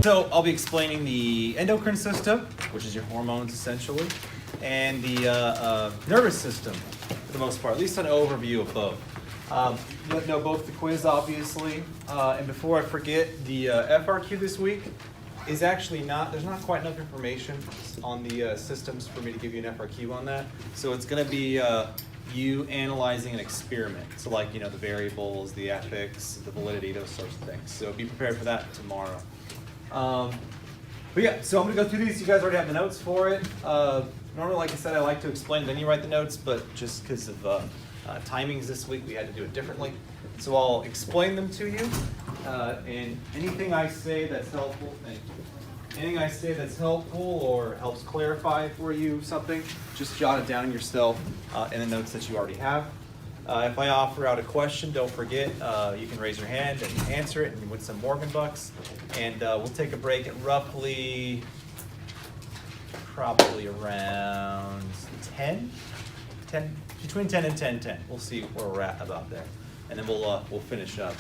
So I'll be explaining the endocrine system, which is your hormones essentially, and the nervous system for the most part, at least an overview of both. You'll know both the quiz, obviously, and before I forget, the FRQ this week is actually there's not quite enough information on the systems for me to give you an FRQ on that. So it's going to be you analyzing an experiment. So like, the variables, the ethics, the validity, those sorts of things. So be prepared for that tomorrow. But yeah, so I'm going to go through these. You guys already have the notes for it. Normally, like I said, I like to explain, then you write the notes, but just because of timings this week, we had to do it differently. So I'll explain them to you, and anything I say that's helpful, anything I say that's helpful or helps clarify for you something, just jot it down yourself in the notes that you already have. If I offer out a question, don't forget, you can raise your hand and answer it and win some Morgan bucks. And we'll take a break at probably around 10, between 10 and 10:10. We'll see where we're at about there. And then we'll finish up.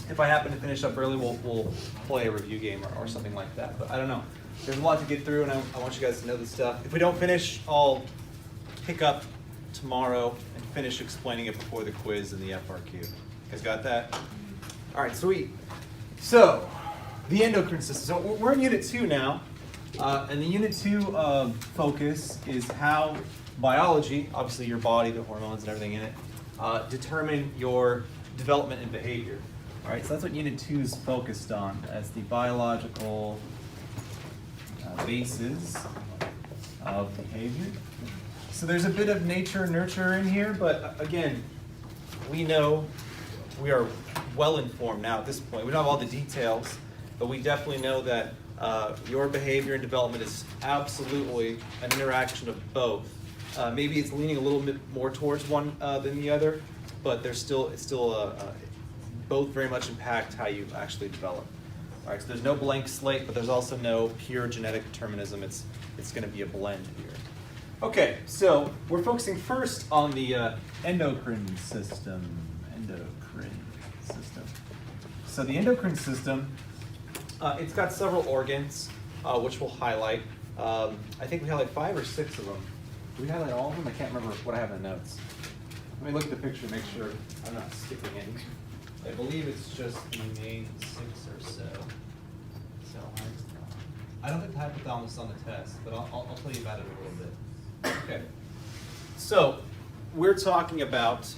If I happen to finish up early, we'll play a review game or something like that. But I don't know. There's a lot to get through, and I want you guys to know this stuff. If we don't finish, I'll pick up tomorrow and finish explaining it before the quiz and the FRQ. You guys got that? All right, sweet. So, the endocrine system. So we're in Unit 2 now, and the Unit 2 focus is how biology, obviously your body, the hormones and everything in it, determine your development and behavior. All right, so that's what Unit 2 is focused on, as the biological basis of behavior. So there's a bit of nature, nurture in here, but again, we are well informed now at this point. We don't have all the details, but we definitely know that your behavior and development is absolutely an interaction of both. Maybe it's leaning a little bit more towards one than the other, but it's still both very much impact how you actually develop. All right, so there's no blank slate, but there's also no pure genetic determinism. It's going to be a blend here. Okay, so we're focusing first on the endocrine system. So the endocrine system, it's got several organs, which we'll highlight. I think we highlight 5 or 6 of them. Do we highlight all of them? I can't remember what I have in the notes. Let me look at the picture, make sure I'm not skipping any. I believe it's just the main 6 or so. I don't think the hypothalamus is on the test, but I'll tell you about it a little bit. Okay. So we're talking about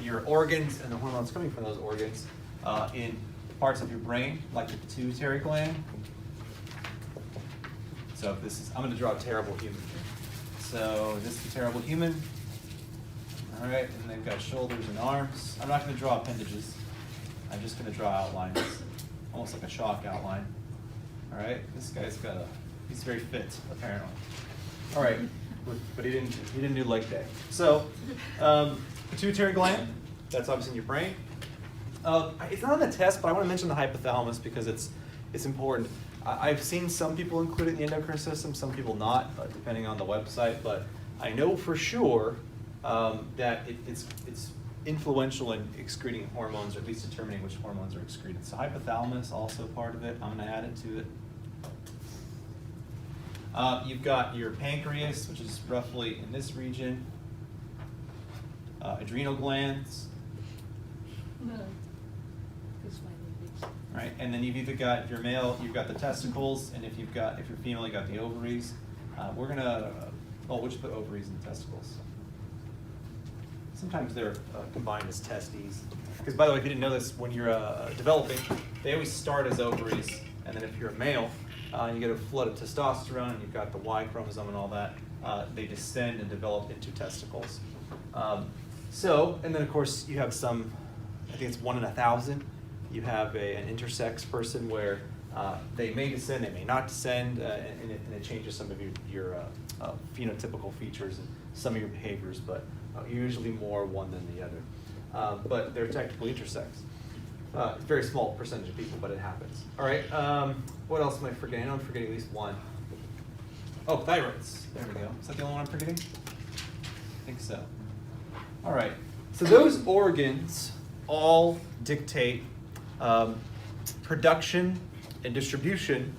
your organs and the hormones coming from those organs in parts of your brain, like the pituitary gland. So I'm going to draw a terrible human here. So this is a terrible human. All right, and they've got shoulders and arms. I'm not going to draw appendages. I'm just going to draw outlines, almost like a chalk outline. All right, this guy's he's very fit, apparently. All right, but he didn't do leg day. So, pituitary gland, that's obviously in your brain. It's not on the test, but I want to mention the hypothalamus because it's important. I've seen some people include it in the endocrine system, some people not, depending on the website. But I know for sure that it's influential in excreting hormones, or at least determining which hormones are excreted. So hypothalamus, also part of it. I'm going to add it to it. You've got your pancreas, which is roughly in this region. Adrenal glands. No. Right, and then you've either got, if you're male, you've got the testicles, and if you're female, you got the ovaries. We're gonna, we'll just put ovaries and testicles. Sometimes they're combined as testes. Because by the way, if you didn't know this, when you're developing, they always start as ovaries, and then if you're a male, you get a flood of testosterone, and you've got the Y chromosome and all that, they descend and develop into testicles. And then of course you have some, I think it's 1 in 1,000. You have an intersex person where they may descend, they may not descend, and it changes some of your phenotypical features and some of your behaviors, but usually more one than the other. But they're technically intersex. It's a very small percentage of people, but it happens. All right, what else am I forgetting? I know I'm forgetting at least one. Oh, thyroids. There we go. Is that the only one I'm forgetting? I think so. All right, so those organs all dictate production and distribution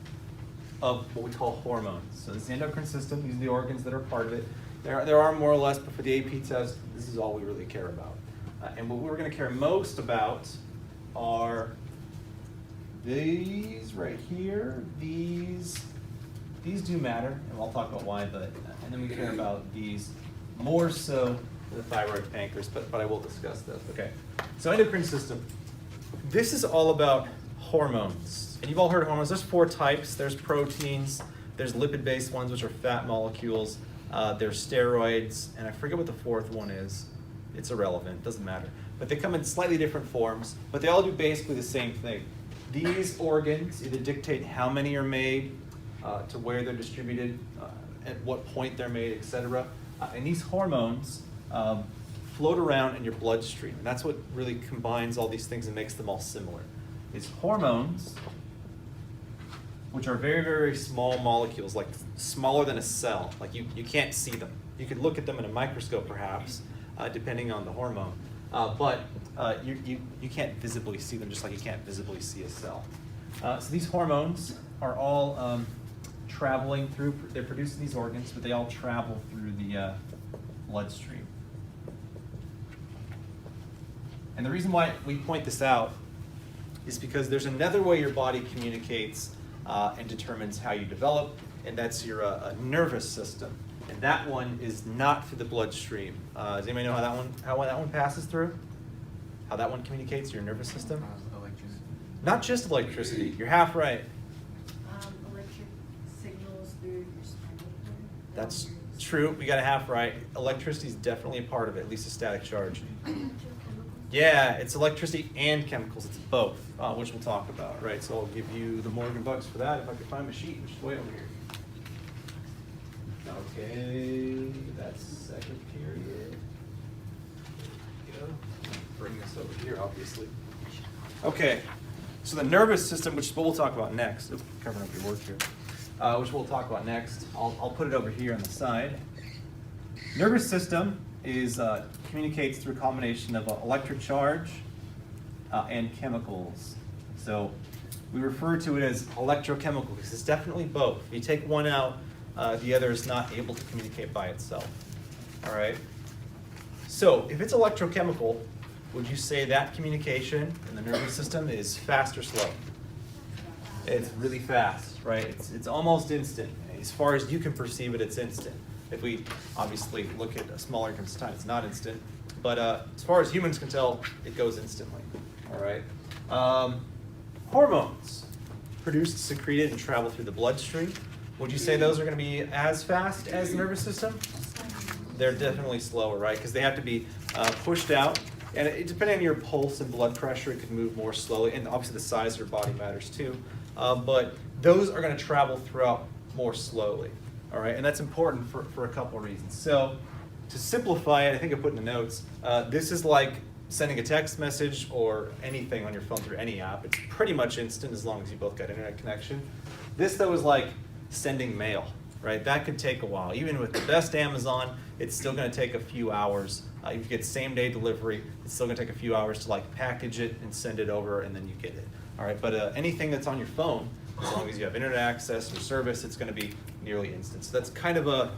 of what we call hormones. So this is the endocrine system. These are the organs that are part of it. There are more or less, but for the AP test, this is all we really care about. And what we're going to care most about are these right here. These do matter, and I'll talk about why. And then we care about these more so the thyroid, pancreas. But I will discuss this. Okay. So endocrine system. This is all about hormones. And you've all heard of hormones. There's 4 types. There's proteins. There's lipid-based ones, which are fat molecules. There's steroids. And I forget what the 4th one is. It's irrelevant. Doesn't matter. But they come in slightly different forms. But they all do basically the same thing. These organs either dictate how many are made, to where they're distributed, at what point they're made, etc. And these hormones float around in your bloodstream. And that's what really combines all these things and makes them all similar. It's hormones, which are very, very small molecules, like smaller than a cell. Like you can't see them. You could look at them in a microscope, perhaps, depending on the hormone. But you can't visibly see them, just like you can't visibly see a cell. So these hormones are all traveling through, they're produced in these organs, but they all travel through the bloodstream. And the reason why we point this out is because there's another way your body communicates and determines how you develop, and that's your nervous system. And that one is not through the bloodstream. Does anybody know how that one passes through? How that one communicates to your nervous system? Electricity. Not just electricity. You're half right. Electric signals through your spinal cord. That's true. We got a half right. Electricity is definitely a part of it, at least a static charge. Yeah, it's electricity and chemicals. It's both, which we'll talk about, right? So I'll give you the Morgan bucks for that if I can find my sheet, which is way over here. Okay, that's second period. There we go. Bring this over here, obviously. Okay, so the nervous system, which is what we'll talk about next. Oops, covering up your work here. Which we'll talk about next. I'll put it over here on the side. Nervous system is communicates through a combination of electric charge and chemicals. So we refer to it as electrochemical because it's definitely both. If you take one out, the other is not able to communicate by itself. All right? So if it's electrochemical, would you say that communication in the nervous system is fast or slow? It's really fast, right? It's almost instant. As far as you can perceive it, it's instant. If we obviously look at smaller increments of time, it's not instant. But as far as humans can tell, it goes instantly. All right? Hormones, produced, secreted, and travel through the bloodstream. Would you say those are going to be as fast as the nervous system? They're definitely slower, right? Because they have to be pushed out. And depending on your pulse and blood pressure, it could move more slowly. And obviously the size of your body matters too. But those are going to travel throughout more slowly. All right, and that's important for a couple of reasons. So to simplify it, I think I put in the notes, this is like sending a text message or anything on your phone through any app. It's pretty much instant as long as you both got internet connection. This, though, is like sending mail, right? That could take a while. Even with the best Amazon, it's still going to take a few hours. If you get same-day delivery, it's still going to take a few hours to like package it and send it over, and then you get it. All right, but anything that's on your phone, as long as you have internet access or service, it's going to be nearly instant. So that's kind of a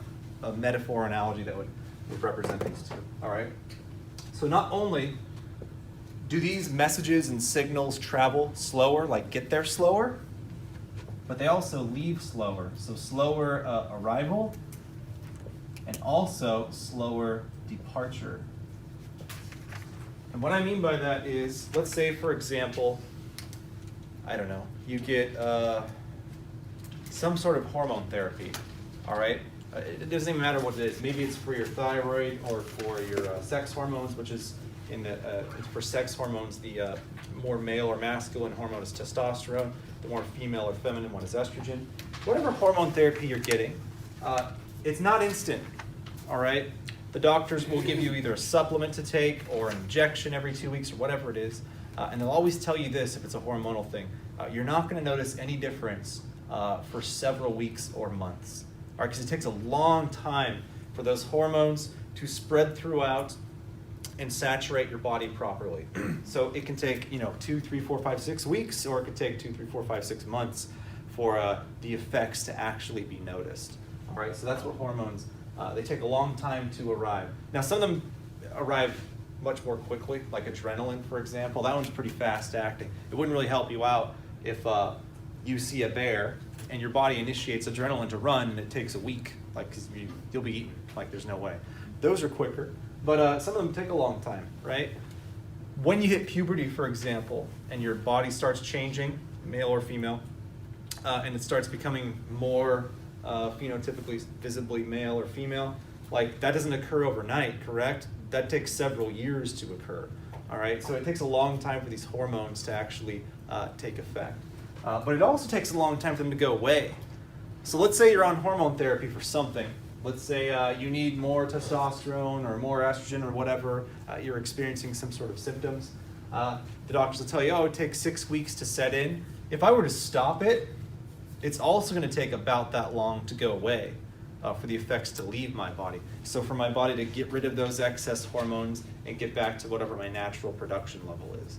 metaphor analogy that would represent these two. All right. So not only do these messages and signals travel slower, like get there slower, but they also leave slower. So slower arrival and also slower departure. And what I mean by that is, let's say, for example, I don't know, you get some sort of hormone therapy, all right? It doesn't even matter what it is. Maybe it's for your thyroid or for your sex hormones, which is for sex hormones, the more male or masculine hormone is testosterone. The more female or feminine one is estrogen. Whatever hormone therapy you're getting, it's not instant, all right? The doctors will give you either a supplement to take or an injection every 2 weeks or whatever it is. And they'll always tell you this if it's a hormonal thing. You're not going to notice any difference for several weeks or months. All right, because it takes a long time for those hormones to spread throughout and saturate your body properly. So it can take 2, 3, 4, 5, 6 weeks, or it could take 2, 3, 4, 5, 6 months for the effects to actually be noticed. All right, so that's what hormones, they take a long time to arrive. Now, some of them arrive much more quickly, like adrenaline, for example. That one's pretty fast acting. It wouldn't really help you out if you see a bear and your body initiates adrenaline to run and it takes a week, like, because you'll be eaten, like there's no way. Those are quicker, but some of them take a long time, right? When you hit puberty, for example, and your body starts changing, male or female, and it starts becoming more phenotypically visibly male or female, like that doesn't occur overnight, correct? That takes several years to occur, all right? So it takes a long time for these hormones to actually take effect. But it also takes a long time for them to go away. So let's say you're on hormone therapy for something. Let's say you need more testosterone or more estrogen or whatever, you're experiencing some sort of symptoms. The doctors will tell you, oh, it takes 6 weeks to set in. If I were to stop it, it's also going to take about that long to go away for the effects to leave my body. So for my body to get rid of those excess hormones and get back to whatever my natural production level is.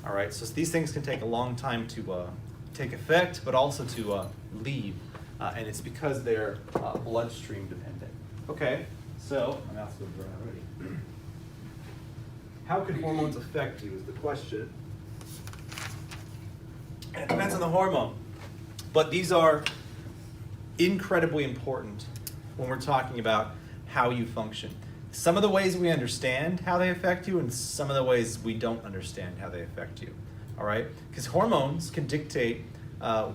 All right, so these things can take a long time to take effect, but also to leave. And it's because they're bloodstream dependent. Okay, so my mouth's going dry already. How can hormones affect you is the question. And it depends on the hormone. But these are incredibly important when we're talking about how you function. Some of the ways we understand how they affect you and some of the ways we don't understand how they affect you. All right? Because hormones can dictate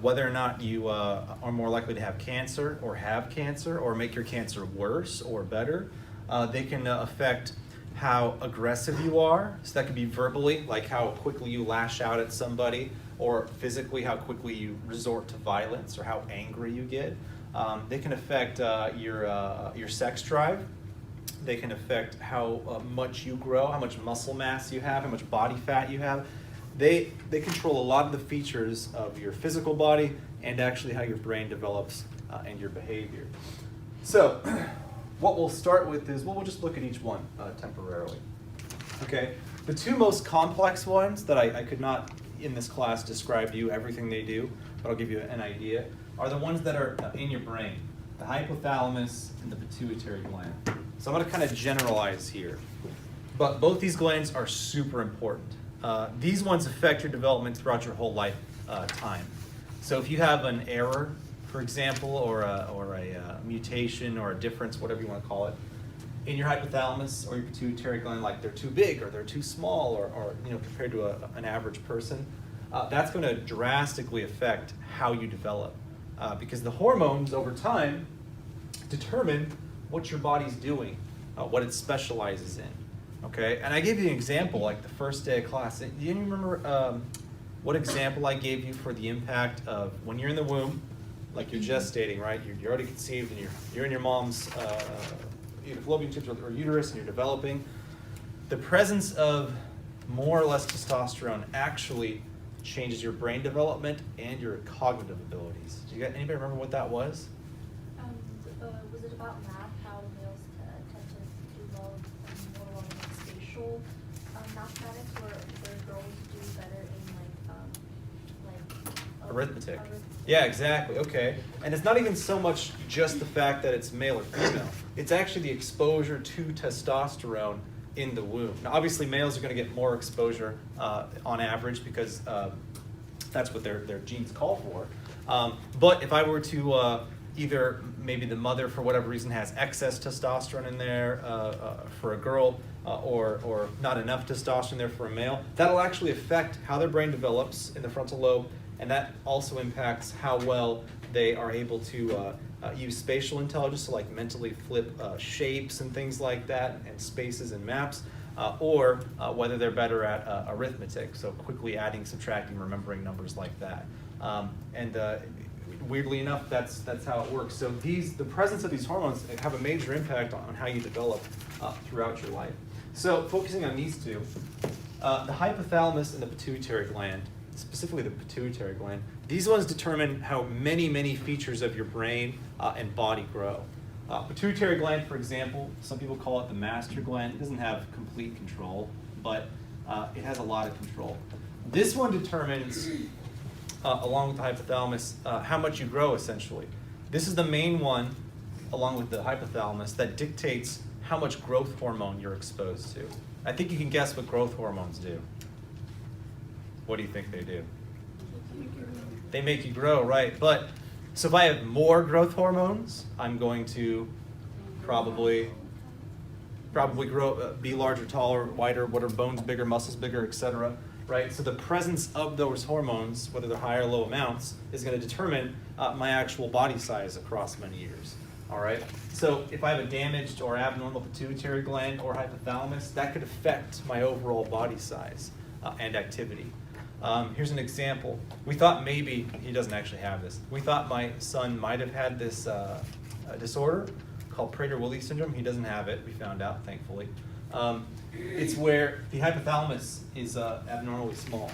whether or not you are more likely to have cancer or make your cancer worse or better. They can affect how aggressive you are. So that could be verbally, like how quickly you lash out at somebody, or physically, how quickly you resort to violence or how angry you get. They can affect your sex drive. They can affect how much you grow, how much muscle mass you have, how much body fat you have. They control a lot of the features of your physical body and actually how your brain develops and your behavior. So what we'll start with is, we'll just look at each one temporarily. Okay, the two most complex ones that I could not in this class describe to you everything they do, but I'll give you an idea, are the ones that are in your brain, the hypothalamus and the pituitary gland. So I'm going to kind of generalize here, but both these glands are super important. These ones affect your development throughout your whole life time. So if you have an error, for example, or a mutation or a difference, whatever you want to call it, in your hypothalamus or your pituitary gland, like they're too big or they're too small or compared to an average person, that's going to drastically affect how you develop. Because the hormones over time determine what your body's doing, what it specializes in. Okay, and I gave you an example, like the first day of class. Do you remember what example I gave you for the impact of when you're in the womb, like you're gestating, right? You're already conceived and you're in your mom's either fallopian tubes or uterus and you're developing. The presence of more or less testosterone actually changes your brain development and your cognitive abilities. Do you got anybody remember what that was? Was it about math, how males tend to do well more along like spatial mathematics, where girls do better in Arithmetic. Yeah, exactly. Okay. And it's not even so much just the fact that it's male or female. It's actually the exposure to testosterone in the womb. Now, obviously, males are going to get more exposure on average because that's what their genes call for. But if I were to either maybe the mother, for whatever reason, has excess testosterone in there for a girl or not enough testosterone there for a male, that'll actually affect how their brain develops in the frontal lobe, and that also impacts how well they are able to use spatial intelligence, so like mentally flip shapes and things like that, and spaces and maps, or whether they're better at arithmetic, so quickly adding, subtracting, remembering numbers like that. Weirdly enough, that's how it works. So the presence of these hormones have a major impact on how you develop throughout your life. So focusing on these two, the hypothalamus and the pituitary gland, specifically the pituitary gland, these ones determine how many features of your brain and body grow. Pituitary gland, for example, some people call it the master gland. It doesn't have complete control, but it has a lot of control. This one determines along with the hypothalamus, how much you grow essentially. This is the main one, along with the hypothalamus, that dictates how much growth hormone you're exposed to. I think you can guess what growth hormones do. What do you think they do? They make you grow, right? But, so if I have more growth hormones, I'm going to probably grow, be larger, taller, wider, what are bones bigger, muscles bigger, etc. Right? So the presence of those hormones, whether they're high or low amounts, is going to determine my actual body size across many years. All right? So if I have a damaged or abnormal pituitary gland or hypothalamus, that could affect my overall body size and activity. Here's an example. We thought maybe, he doesn't actually have this, we thought my son might have had this disorder called Prader-Willi syndrome. He doesn't have it, we found out, thankfully. It's where the hypothalamus is abnormally small.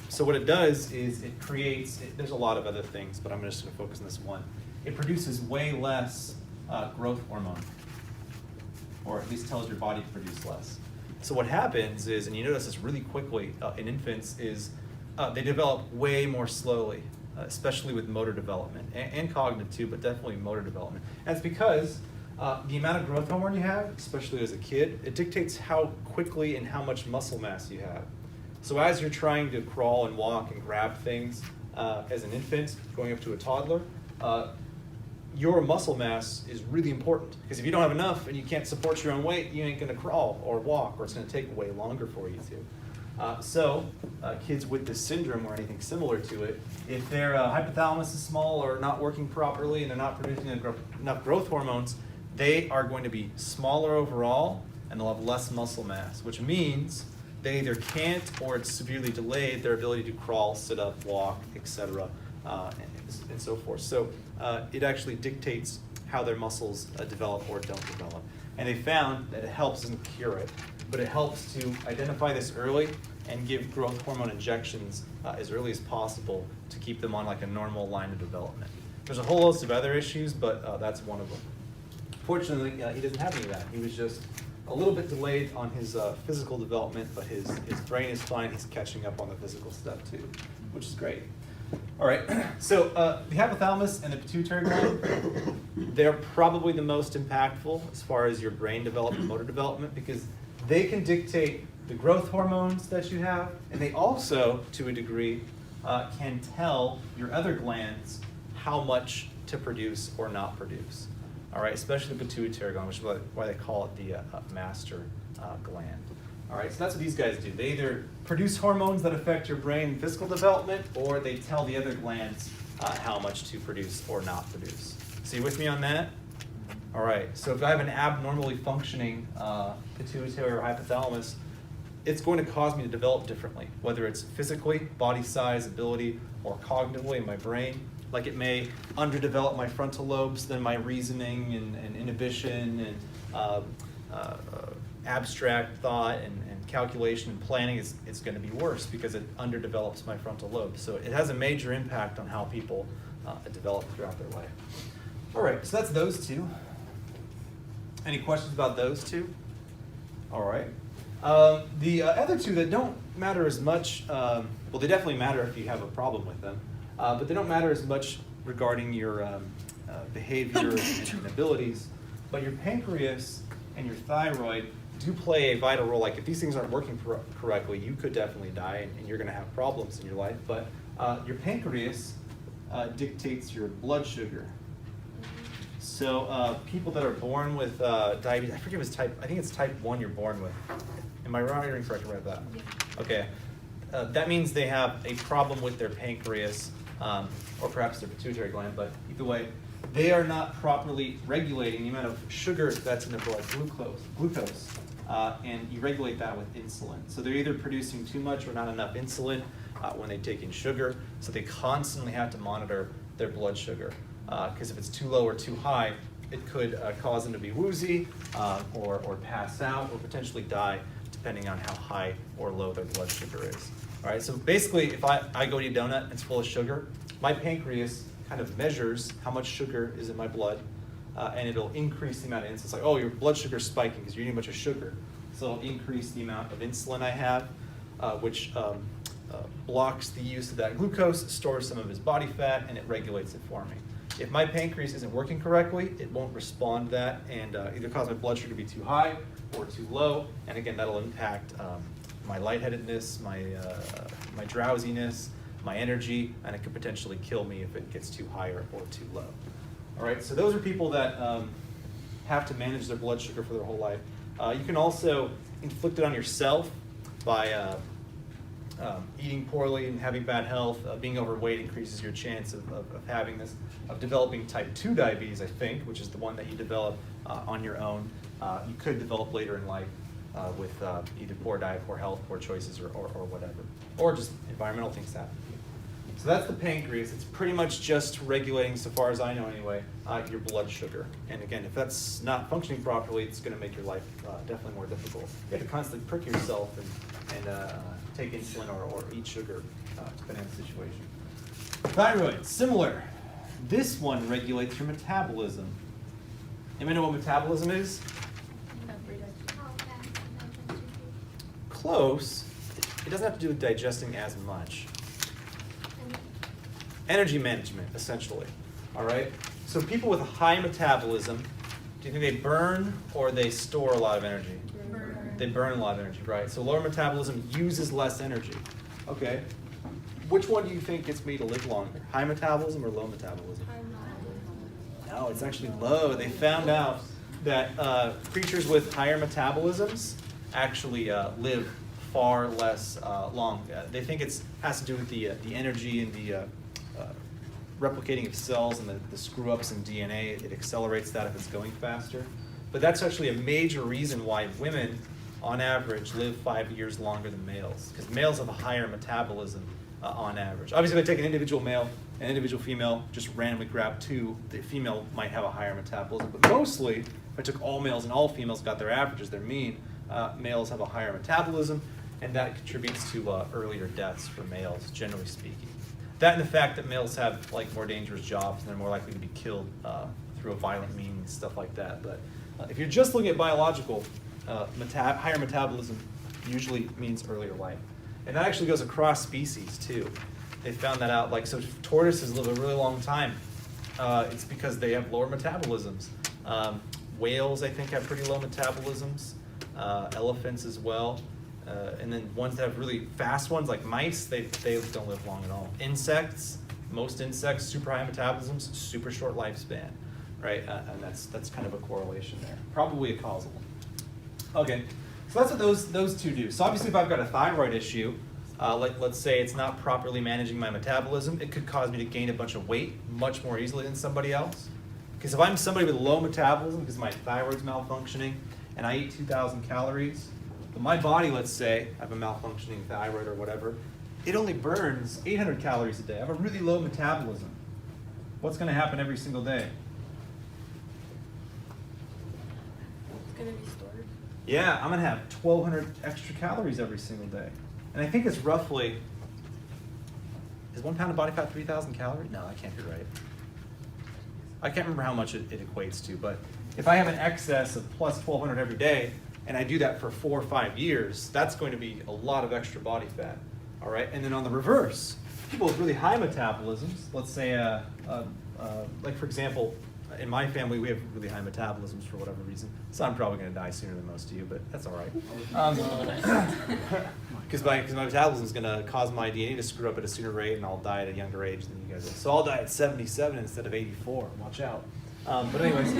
So what it does is it creates, there's a lot of other things, but I'm just going to focus on this one. It produces way less growth hormone, or at least tells your body to produce less. So what happens is, and you notice this really quickly in infants, is they develop way more slowly, especially with motor development, and cognitive too, but definitely motor development. And it's because the amount of growth hormone you have, especially as a kid, it dictates how quickly and how much muscle mass you have. So as you're trying to crawl and walk and grab things as an infant, going up to a toddler, your muscle mass is really important, because if you don't have enough and you can't support your own weight, you ain't gonna crawl or walk, or it's gonna take way longer for you to. So kids with this syndrome or anything similar to it, if their hypothalamus is small or not working properly and they're not producing enough growth hormones, they are going to be smaller overall and they'll have less muscle mass, which means they either can't or it's severely delayed their ability to crawl, sit up, walk, etc., and so forth. So it actually dictates how their muscles develop or don't develop. And they found that it helps, doesn't cure it, but it helps to identify this early and give growth hormone injections as early as possible to keep them on like a normal line of development. There's a whole host of other issues, but that's one of them. Fortunately, he doesn't have any of that. He was just a little bit delayed on his physical development, but his brain is fine. He's catching up on the physical stuff too, which is great. All right, so the hypothalamus and the pituitary gland, they're probably the most impactful as far as your brain development, motor development, because they can dictate the growth hormones that you have, and they also, to a degree, can tell your other glands how much to produce or not produce. All right, especially the pituitary gland, which is why they call it the master gland. All right, so that's what these guys do. They either produce hormones that affect your brain and physical development, or they tell the other glands how much to produce or not produce. So you with me on that? All right, so if I have an abnormally functioning pituitary or hypothalamus, it's going to cause me to develop differently, whether it's physically, body size, ability, or cognitively in my brain. Like it may underdevelop my frontal lobes, then my reasoning and inhibition and abstract thought and calculation and planning is going to be worse because it underdevelops my frontal lobe. So it has a major impact on how people develop throughout their life. All right, so that's those two. Any questions about those two? All right. The other two that don't matter as much, well, they definitely matter if you have a problem with them, but they don't matter as much regarding your behavior and abilities. But your pancreas and your thyroid do play a vital role. Like if these things aren't working correctly, you could definitely die and you're going to have problems in your life. But your pancreas dictates your blood sugar. So people that are born with diabetes, I forget if it's I think it's type 1 you're born with. Am I hearing correctly about that? Yeah. Okay. That means they have a problem with their pancreas, or perhaps their pituitary gland, but either way, they are not properly regulating the amount of sugar that's in their blood, glucose, and you regulate that with insulin. So they're either producing too much or not enough insulin when they take in sugar, so they constantly have to monitor their blood sugar, because if it's too low or too high, it could cause them to be woozy, or pass out, or potentially die, depending on how high or low their blood sugar is. All right, so basically, if I go eat a donut and it's full of sugar, my pancreas kind of measures how much sugar is in my blood, and it'll increase the amount of insulin. It's like, oh, your blood sugar's spiking because you're eating a bunch of sugar. So it'll increase the amount of insulin I have, which blocks the use of that glucose, stores some of his body fat, and it regulates it for me. If my pancreas isn't working correctly, it won't respond to that and either cause my blood sugar to be too high or too low. And again, that'll impact my lightheadedness, my drowsiness, my energy, and it could potentially kill me if it gets too high or too low. All right, so those are people that have to manage their blood sugar for their whole life. You can also inflict it on yourself by eating poorly and having bad health. Being overweight increases your chance of having this, of developing type 2 diabetes, I think, which is the one that you develop on your own. You could develop later in life with either poor diet, poor health, poor choices, or whatever. Or just environmental things happen. So that's the pancreas. It's pretty much just regulating, so far as I know anyway, your blood sugar. And again, if that's not functioning properly, it's going to make your life definitely more difficult. You have to constantly prick yourself and take insulin or eat sugar, depending on the situation. Thyroid, similar. This one regulates your metabolism. Anybody know what metabolism is? Close. It doesn't have to do with digesting as much. Energy management, essentially. All right? So people with a high metabolism, do you think they burn or they store a lot of energy? Burn. They burn a lot of energy, right? So lower metabolism uses less energy. Okay. Which one do you think gets me to live longer? High metabolism or low metabolism? No, it's actually low. They found out that creatures with higher metabolisms actually live far less long. They think it has to do with the energy and the replicating of cells and the screw-ups in DNA. It accelerates that if it's going faster. But that's actually a major reason why women, on average, live 5 years longer than males, because males have a higher metabolism on average. Obviously, if I take an individual male and an individual female, just randomly grab two, the female might have a higher metabolism. But mostly, if I took all males and all females got their averages, their mean, males have a higher metabolism, and that contributes to earlier deaths for males, generally speaking. That and the fact that males have more dangerous jobs and they're more likely to be killed through a violent means, stuff like that. But if you're just looking at biological, higher metabolism usually means earlier life. And that actually goes across species too. They found that out. So tortoises live a really long time. It's because they have lower metabolisms. Whales, I think, have pretty low metabolisms. Elephants as well. And then ones that have really fast ones, like mice, they don't live long at all. Insects, most insects, super high metabolisms, super short lifespan, right? And that's kind of a correlation there. Probably a causal one. Okay, so that's what those two do. So obviously if I've got a thyroid issue, let's say it's not properly managing my metabolism, it could cause me to gain a bunch of weight much more easily than somebody else. Because if I'm somebody with low metabolism because my thyroid's malfunctioning and I eat 2,000 calories, but my body, let's say, I have a malfunctioning thyroid or whatever, it only burns 800 calories a day. I have a really low metabolism. What's going to happen every single day? It's gonna be stored. Yeah, I'm going to have 1,200 extra calories every single day. And I think it's roughly, is 1 pound of body fat 3,000 calories? No, that can't be right. I can't remember how much it equates to, but if I have an excess of plus 1,200 every day, and I do that for 4 or 5 years, that's going to be a lot of extra body fat, all right? And then on the reverse, people with really high metabolisms, let's say, like for example, in my family, we have really high metabolisms for whatever reason, so I'm probably going to die sooner than most of you, but that's all right. Because my metabolism is going to cause my DNA to screw up at a sooner rate, and I'll die at a younger age than you guys will. So I'll die at 77 instead of 84. Watch out. But anyways,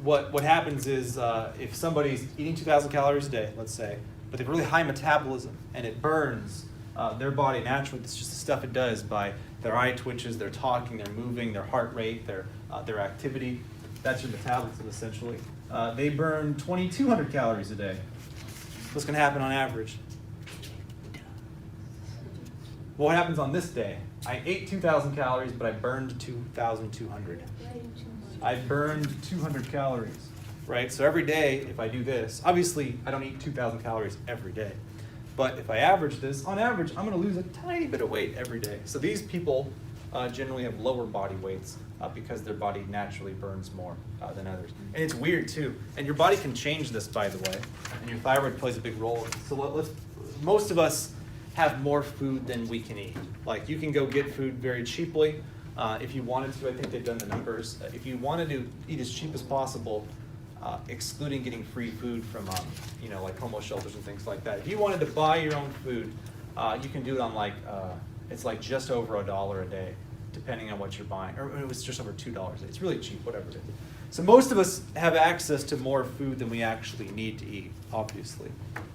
what happens is if somebody's eating 2,000 calories a day, let's say, but they have really high metabolism and it burns their body naturally, it's just the stuff it does by their eye twitches, their talking, their moving, their heart rate, their activity. That's your metabolism essentially. They burn 2,200 calories a day. What's going to happen on average? Well, what happens on this day? I ate 2,000 calories, but I burned 2,200. I burned 200 calories, right? So every day, if I do this, obviously I don't eat 2,000 calories every day. But if I average this, on average, I'm going to lose a tiny bit of weight every day. So these people generally have lower body weights because their body naturally burns more than others. And it's weird too. And your body can change this, by the way. And your thyroid plays a big role in it. So most of us have more food than we can eat. Like you can go get food very cheaply. If you wanted to, I think they've done the numbers. If you wanted to eat as cheap as possible, excluding getting free food from, like homeless shelters and things like that. If you wanted to buy your own food, you can do it on it's like just over $1 a day, depending on what you're buying. Or it was just over $2. It's really cheap, whatever it is. So most of us have access to more food than we actually need to eat, obviously.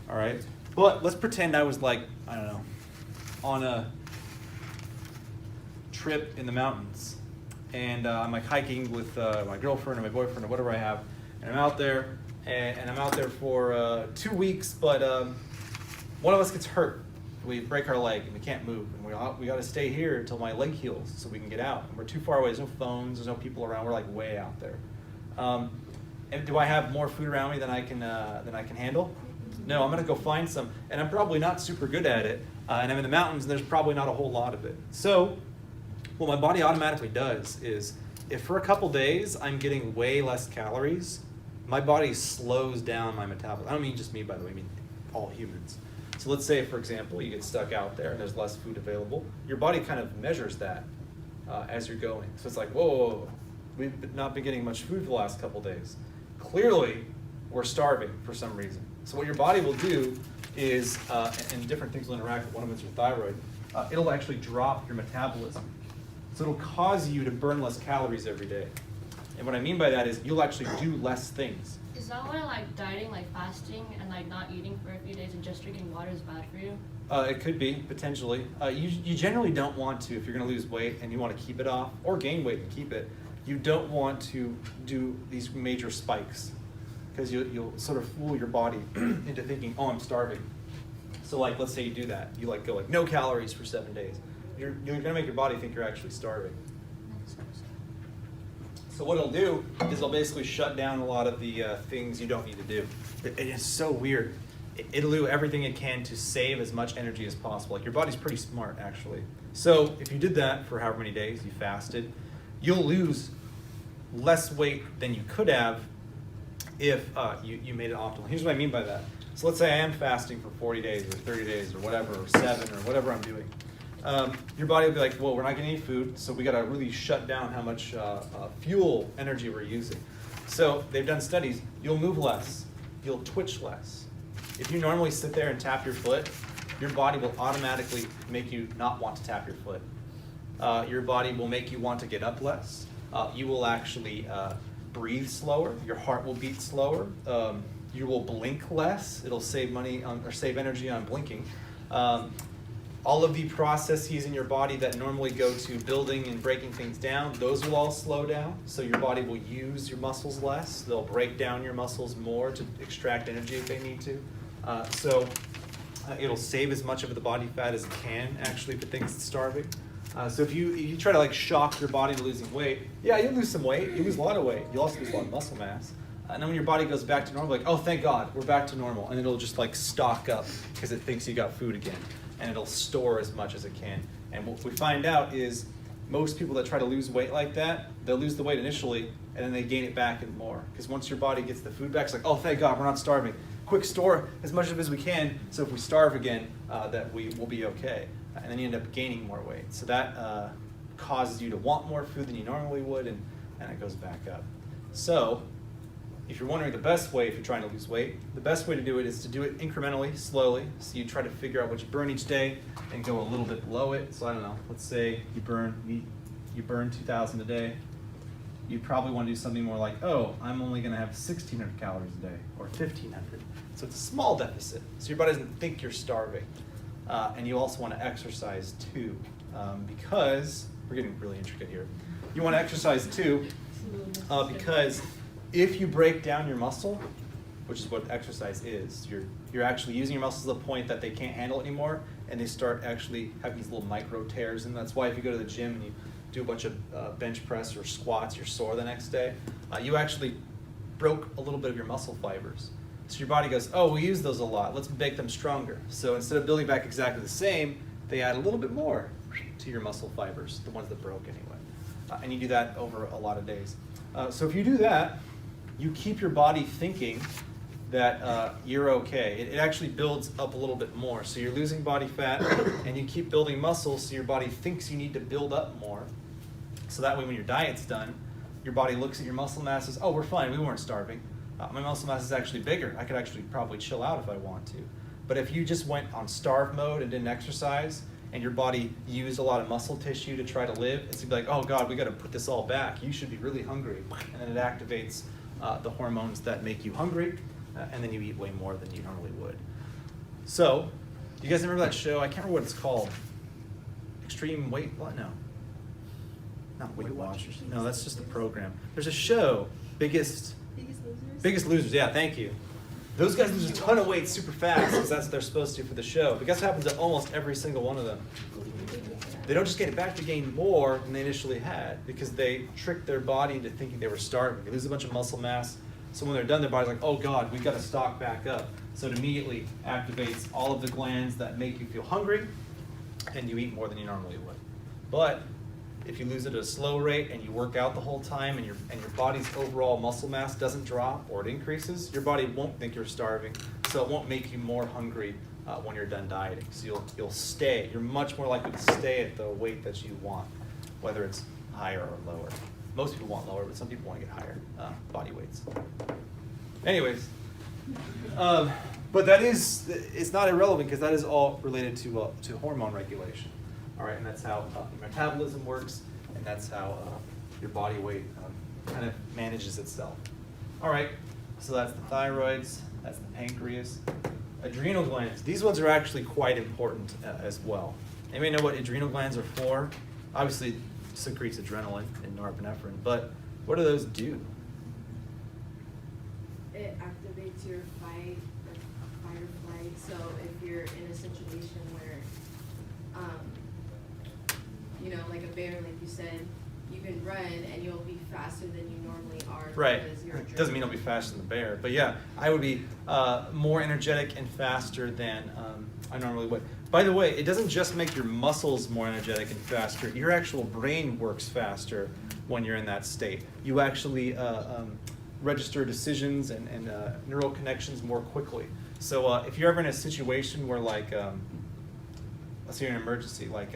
All right? But let's pretend I was like, I don't know, on a trip in the mountains. And I'm like hiking with my girlfriend or my boyfriend or whatever I have. And I'm out there, and I'm out there for 2 weeks, but one of us gets hurt. We break our leg and we can't move, and we got to stay here until my leg heals so we can get out. And we're too far away. There's no phones. There's no people around. We're like way out there. And do I have more food around me than I can handle? No, I'm gonna go find some, and I'm probably not super good at it. And I'm in the mountains, and there's probably not a whole lot of it. So, what my body automatically does is, if for a couple days I'm getting way less calories, my body slows down my metabolism. I don't mean just me, by the way. I mean all humans. So let's say, for example, you get stuck out there and there's less food available. Your body kind of measures that as you're going. So it's like, whoa, we've not been getting much food for the last couple days. Clearly, we're starving for some reason. So what your body will do is, and different things will interact with, one of them is your thyroid, it'll actually drop your metabolism. So it'll cause you to burn less calories every day. And what I mean by that is you'll actually do less things. Is that why like dieting, like fasting and like not eating for a few days and just drinking water is bad for you? It could be, potentially. You generally don't want to, if you're going to lose weight and you want to keep it off, or gain weight and keep it, you don't want to do these major spikes, because you'll sort of fool your body into thinking, oh, I'm starving. So like, let's say you do that. You like go like no calories for 7 days. You're going to make your body think you're actually starving. So what it'll do is it'll basically shut down a lot of the things you don't need to do. It is so weird. It'll do everything it can to save as much energy as possible. Like your body's pretty smart, actually. So if you did that for however many days you fasted, you'll lose less weight than you could have if you made it optimal. Here's what I mean by that. So let's say I am fasting for 40 days or 30 days or whatever, or 7 or whatever I'm doing. Your body will be like, well, we're not getting any food, so we got to really shut down how much fuel energy we're using. So they've done studies. You'll move less. You'll twitch less. If you normally sit there and tap your foot, your body will automatically make you not want to tap your foot. Your body will make you want to get up less. You will actually breathe slower. Your heart will beat slower. You will blink less. It'll save money or save energy on blinking. All of the processes in your body that normally go to building and breaking things down, those will all slow down. So your body will use your muscles less. They'll break down your muscles more to extract energy if they need to. It'll save as much of the body fat as it can, actually, if it thinks it's starving. So if you try to like shock your body to losing weight, yeah, you'll lose some weight. You lose a lot of weight. You'll also lose a lot of muscle mass. And then when your body goes back to normal, like, oh, thank God, we're back to normal. And it'll just like stock up because it thinks you got food again. And it'll store as much as it can. And what we find out is most people that try to lose weight like that, they'll lose the weight initially, and then they gain it back and more. Because once your body gets the food back, it's like, oh, thank God, we're not starving. Quick, store as much of it as we can, so if we starve again, that we will be okay. And then you end up gaining more weight. So that causes you to want more food than you normally would, and it goes back up. So if you're wondering the best way if you're trying to lose weight, the best way to do it is to do it incrementally, slowly. So you try to figure out what you burn each day and go a little bit below it. So I don't know, let's say you burn 2,000 a day. You probably want to do something more like, oh, I'm only going to have 1,600 calories a day or 1,500. So it's a small deficit. So your body doesn't think you're starving. And you also want to exercise too, because we're getting really intricate here. You want to exercise too, because if you break down your muscle, which is what exercise is, you're actually using your muscles to the point that they can't handle it anymore, and they start actually having these little micro tears. And that's why if you go to the gym and you do a bunch of bench press or squats, you're sore the next day. You actually broke a little bit of your muscle fibers. So your body goes, oh, we use those a lot. Let's make them stronger. So instead of building back exactly the same, they add a little bit more to your muscle fibers, the ones that broke anyway. And you do that over a lot of days. So if you do that, you keep your body thinking that you're okay. It actually builds up a little bit more. So you're losing body fat and you keep building muscle, so your body thinks you need to build up more. So that way when your diet's done, your body looks at your muscle mass and says, oh, we're fine, we weren't starving. My muscle mass is actually bigger. I could actually probably chill out if I want to. But if you just went on starve mode and didn't exercise, and your body used a lot of muscle tissue to try to live, it's gonna be like, oh God, we gotta put this all back. You should be really hungry. And then it activates the hormones that make you hungry, and then you eat way more than you normally would. So, you guys remember that show? I can't remember what it's called. Extreme Weight, what? No. Not Weight Watchers. No, that's just a program. There's a show, Biggest Losers, yeah, thank you. Those guys lose a ton of weight super fast because that's what they're supposed to for the show. But guess what happens to almost every single one of them? They don't just get it back, they gain more than they initially had because they tricked their body into thinking they were starving. They lose a bunch of muscle mass. So when they're done, their body's like, oh God, we've got to stock back up. So it immediately activates all of the glands that make you feel hungry, and you eat more than you normally would. But if you lose it at a slow rate and you work out the whole time and your body's overall muscle mass doesn't drop or it increases, your body won't think you're starving, so it won't make you more hungry when you're done dieting. So you'll stay. You're much more likely to stay at the weight that you want, whether it's higher or lower. Most people want lower, but some people want to get higher body weights. Anyways, but that is, it's not irrelevant because that is all related to hormone regulation. All right, and that's how your metabolism works, and that's how your body weight kind of manages itself. All right, so that's the thyroids, that's the pancreas. Adrenal glands, these ones are actually quite important as well. Anybody know what adrenal glands are for? Obviously, it secretes adrenaline and norepinephrine, but what do those do? It activates your fight or flight. So if you're in a situation where, like a bear, like you said, you can run and you'll be faster than you normally are. Right. Because you're It doesn't mean I'll be faster than the bear, but yeah, I would be more energetic and faster than I normally would. By the way, it doesn't just make your muscles more energetic and faster. Your actual brain works faster when you're in that state. You actually register decisions and neural connections more quickly. So if you're ever in a situation where, like, let's say you're in an emergency, like,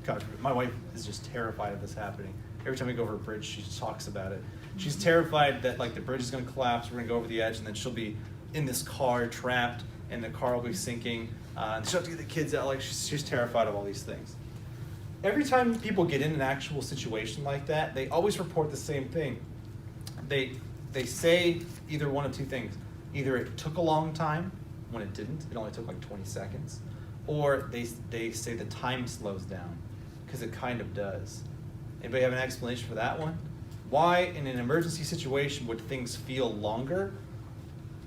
gosh, my wife is just terrified of this happening. Every time we go over a bridge, she talks about it. She's terrified that, like, the bridge is going to collapse, we're going to go over the edge, and then she'll be in this car trapped, and the car will be sinking, and she'll have to get the kids out. Like, she's terrified of all these things. Every time people get in an actual situation like that, they always report the same thing. They say either one of two things. Either it took a long time, when it didn't, it only took like 20 seconds, or they say the time slows down, because it kind of does. Anybody have an explanation for that one? Why, in an emergency situation, would things feel longer,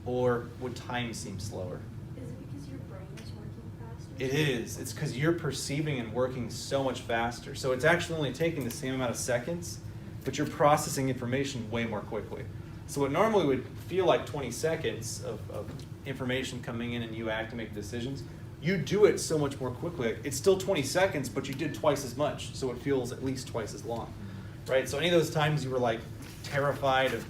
or would time seem slower? Is it because your brain is working faster? It is. It's because you're perceiving and working so much faster. So it's actually only taking the same amount of seconds, but you're processing information way more quickly. So what normally would feel like 20 seconds of information coming in and you act and make decisions, you do it so much more quickly. It's still 20 seconds, but you did twice as much, so it feels at least twice as long, right? So any of those times you were like terrified of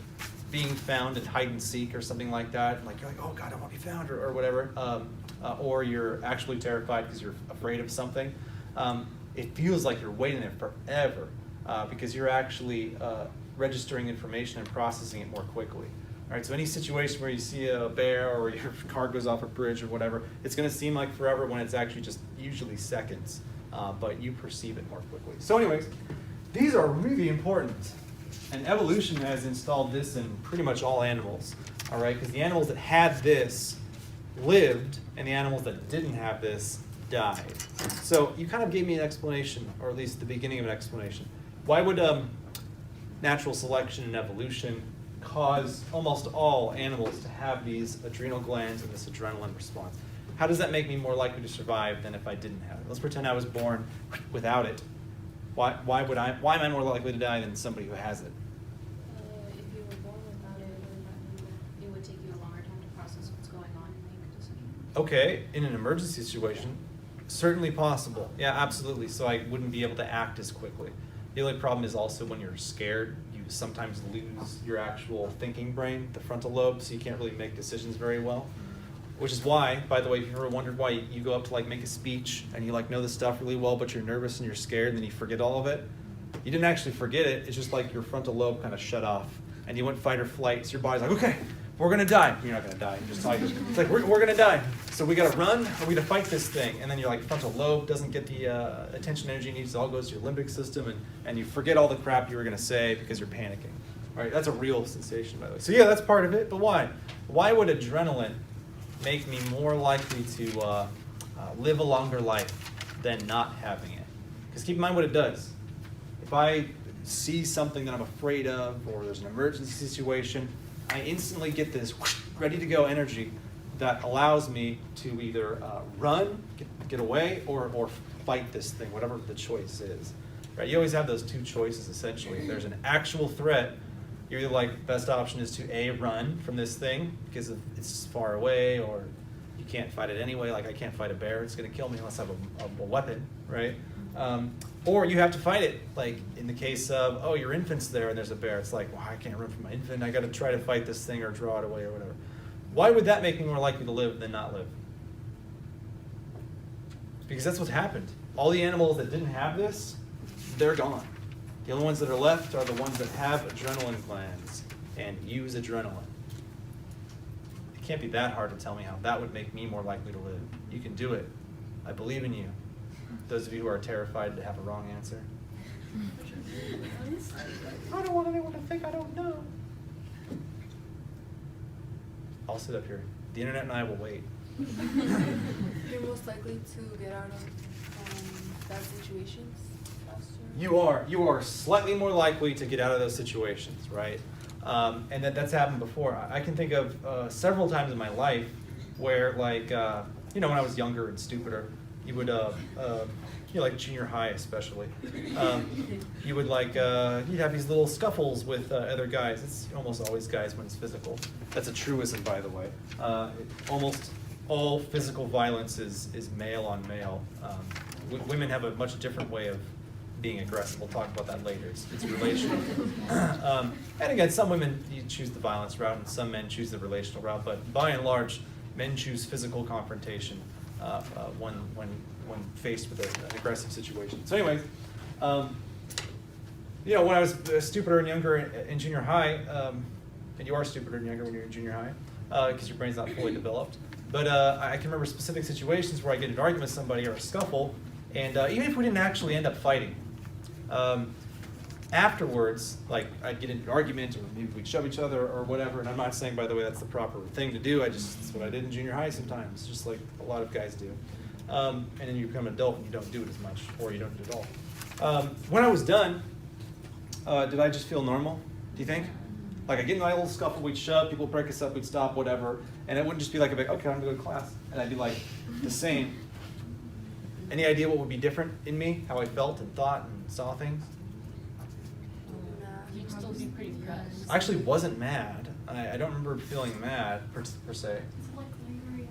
being found in hide and seek or something like that, like you're like, oh God, I won't be found, or whatever, or you're actually terrified because you're afraid of something, it feels like you're waiting there forever because you're actually registering information and processing it more quickly. All right, so any situation where you see a bear or your car goes off a bridge or whatever, it's going to seem like forever when it's actually just usually seconds, but you perceive it more quickly. So anyways, these are really important, and evolution has installed this in pretty much all animals, all right, because the animals that had this lived, and the animals that didn't have this died. So you kind of gave me an explanation, or at least the beginning of an explanation. Why would natural selection and evolution cause almost all animals to have these adrenal glands and this adrenaline response? How does that make me more likely to survive than if I didn't have it? Let's pretend I was born without it. Why am I more likely to die than somebody who has it? If you were born without it would take you a longer time to process what's going on and make a decision. Okay, in an emergency situation, certainly possible. Yeah, absolutely. So I wouldn't be able to act as quickly. The only problem is also when you're scared, you sometimes lose your actual thinking brain, the frontal lobe, so you can't really make decisions very well. Which is why, by the way, if you've ever wondered why you go up to like make a speech and you like know the stuff really well, but you're nervous and you're scared and then you forget all of it, you didn't actually forget it. It's just like your frontal lobe kind of shut off and you went fight or flight. So your body's like, okay, we're gonna die. You're not gonna die. You're just like, it's like we're gonna die. So we gotta run or we gotta fight this thing. And then your like frontal lobe doesn't get the attention energy it needs. It all goes to your limbic system and you forget all the crap you were gonna say because you're panicking. All right, that's a real sensation, by the way. So yeah, that's part of it. But why? Why would adrenaline make me more likely to live a longer life than not having it? Because keep in mind what it does. If I see something that I'm afraid of or there's an emergency situation, I instantly get this ready to go energy that allows me to either run, get away, or fight this thing, whatever the choice is. Right? You always have those two choices essentially. If there's an actual threat, you're either like, best option is to A, run from this thing because it's far away or you can't fight it anyway. Like I can't fight a bear, it's gonna kill me unless I have a weapon, right? Or you have to fight it, like in the case of, oh, your infant's there and there's a bear. It's like, well, I can't run from my infant, I gotta try to fight this thing or draw it away or whatever. Why would that make me more likely to live than not live? Because that's what's happened. All the animals that didn't have this, they're gone. The only ones that are left are the ones that have adrenaline glands and use adrenaline. It can't be that hard to tell me how that would make me more likely to live. You can do it. I believe in you. Those of you who are terrified to have a wrong answer. I don't want anyone to think I don't know. I'll sit up here. The internet and I will wait. You're most likely to get out of bad situations faster. You are slightly more likely to get out of those situations, right? And that's happened before. I can think of several times in my life where, like, when I was younger and stupider, you would, like junior high especially, you would you'd have these little scuffles with other guys. It's almost always guys when it's physical. That's a truism, by the way. Almost all physical violence is male on male. Women have a much different way of being aggressive. We'll talk about that later. It's relational. And again, some women you choose the violence route and some men choose the relational route, but by and large, men choose physical confrontation when faced with an aggressive situation. So anyways, when I was stupider and younger in junior high, and you are stupider and younger when you're in junior high, because your brain's not fully developed, but I can remember specific situations where I get in an argument with somebody or a scuffle, and even if we didn't actually end up fighting, afterwards, like I'd get into an argument or maybe we'd shove each other or whatever, and I'm not saying, by the way, that's the proper thing to do. It's what I did in junior high sometimes, just like a lot of guys do. And then you become an adult and you don't do it as much, or you don't do it at all. When I was done, did I just feel normal, do you think? Like I get in my little scuffle, we'd shove, people would break us up, we'd stop, whatever, and it wouldn't just be like, okay, I'm gonna go to class, and I'd be like the same. Any idea what would be different in me, how I felt and thought and saw things? You'd still be pretty pressed. I actually wasn't mad. I don't remember feeling mad per se. It's like lingering,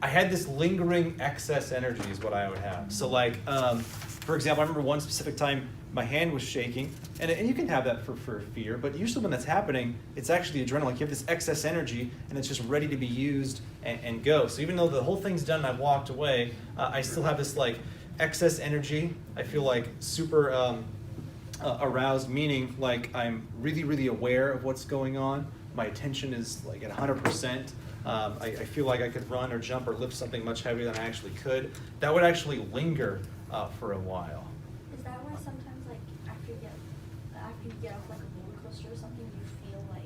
I had this lingering excess energy is what I would have. So like, for example, I remember one specific time my hand was shaking, and you can have that for fear, but usually when that's happening, it's actually adrenaline. Like you have this excess energy, and it's just ready to be used and go. So even though the whole thing's done and I've walked away, I still have this like excess energy. I feel like super aroused, meaning like I'm really, really aware of what's going on. My attention is like at 100%. I feel like I could run or jump or lift something much heavier than I actually could. That would actually linger for a while. Is that why sometimes, like, after you get off like a roller coaster or something, you feel like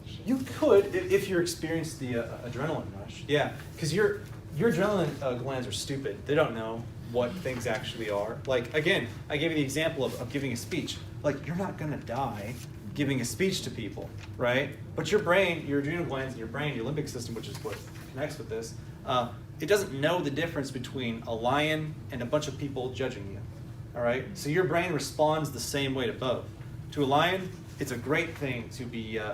shaking? You could if you're experienced the adrenaline rush. Yeah, because your adrenaline glands are stupid. They don't know what things actually are. Like again, I gave you the example of giving a speech. Like you're not gonna die giving a speech to people, right? But your brain, your adrenal glands in your brain, your limbic system, which is what connects with this, it doesn't know the difference between a lion and a bunch of people judging you, all right? So your brain responds the same way to both. To a lion, it's a great thing to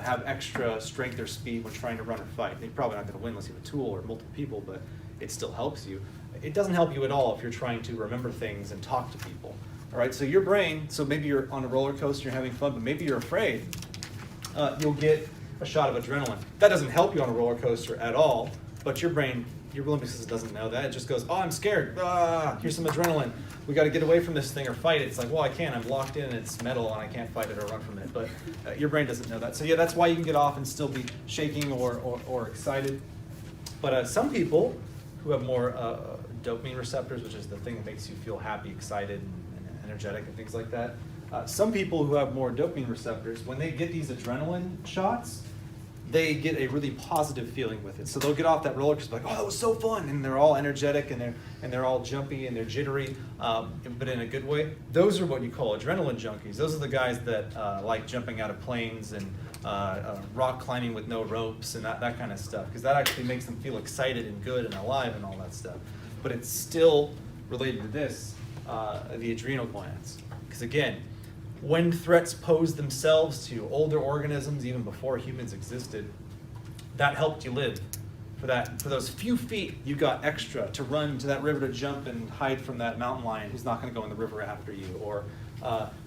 have extra strength or speed when trying to run or fight. You're probably not gonna win unless you have a tool or multiple people, but it still helps you. It doesn't help you at all if you're trying to remember things and talk to people, All right, so your brain, so maybe you're on a roller coaster, you're having fun, but maybe you're afraid. You'll get a shot of adrenaline. That doesn't help you on a roller coaster at all, but your brain, your limbic system doesn't know that. It just goes, oh, I'm scared. Ah, here's some adrenaline. We got to get away from this thing or fight it. It's like, well, I can't. I'm locked in. It's metal, and I can't fight it or run from it. But your brain doesn't know that. So yeah, that's why you can get off and still be shaking or excited. But some people who have more dopamine receptors, which is the thing that makes you feel happy, excited, and energetic, and things like that. Some people who have more dopamine receptors, when they get these adrenaline shots, they get a really positive feeling with it. So they'll get off that roller coaster like, oh, that was so fun, and they're all energetic and they're all jumpy and they're jittery, but in a good way. Those are what you call adrenaline junkies. Those are the guys that like jumping out of planes and rock climbing with no ropes and that kind of stuff, because that actually makes them feel excited and good and alive and all that stuff. But it's still related to this, the adrenal glands. Because again, when threats pose themselves to older organisms, even before humans existed, that helped you live. For those few feet you got extra to run to that river to jump and hide from that mountain lion who's not going to go in the river after you, or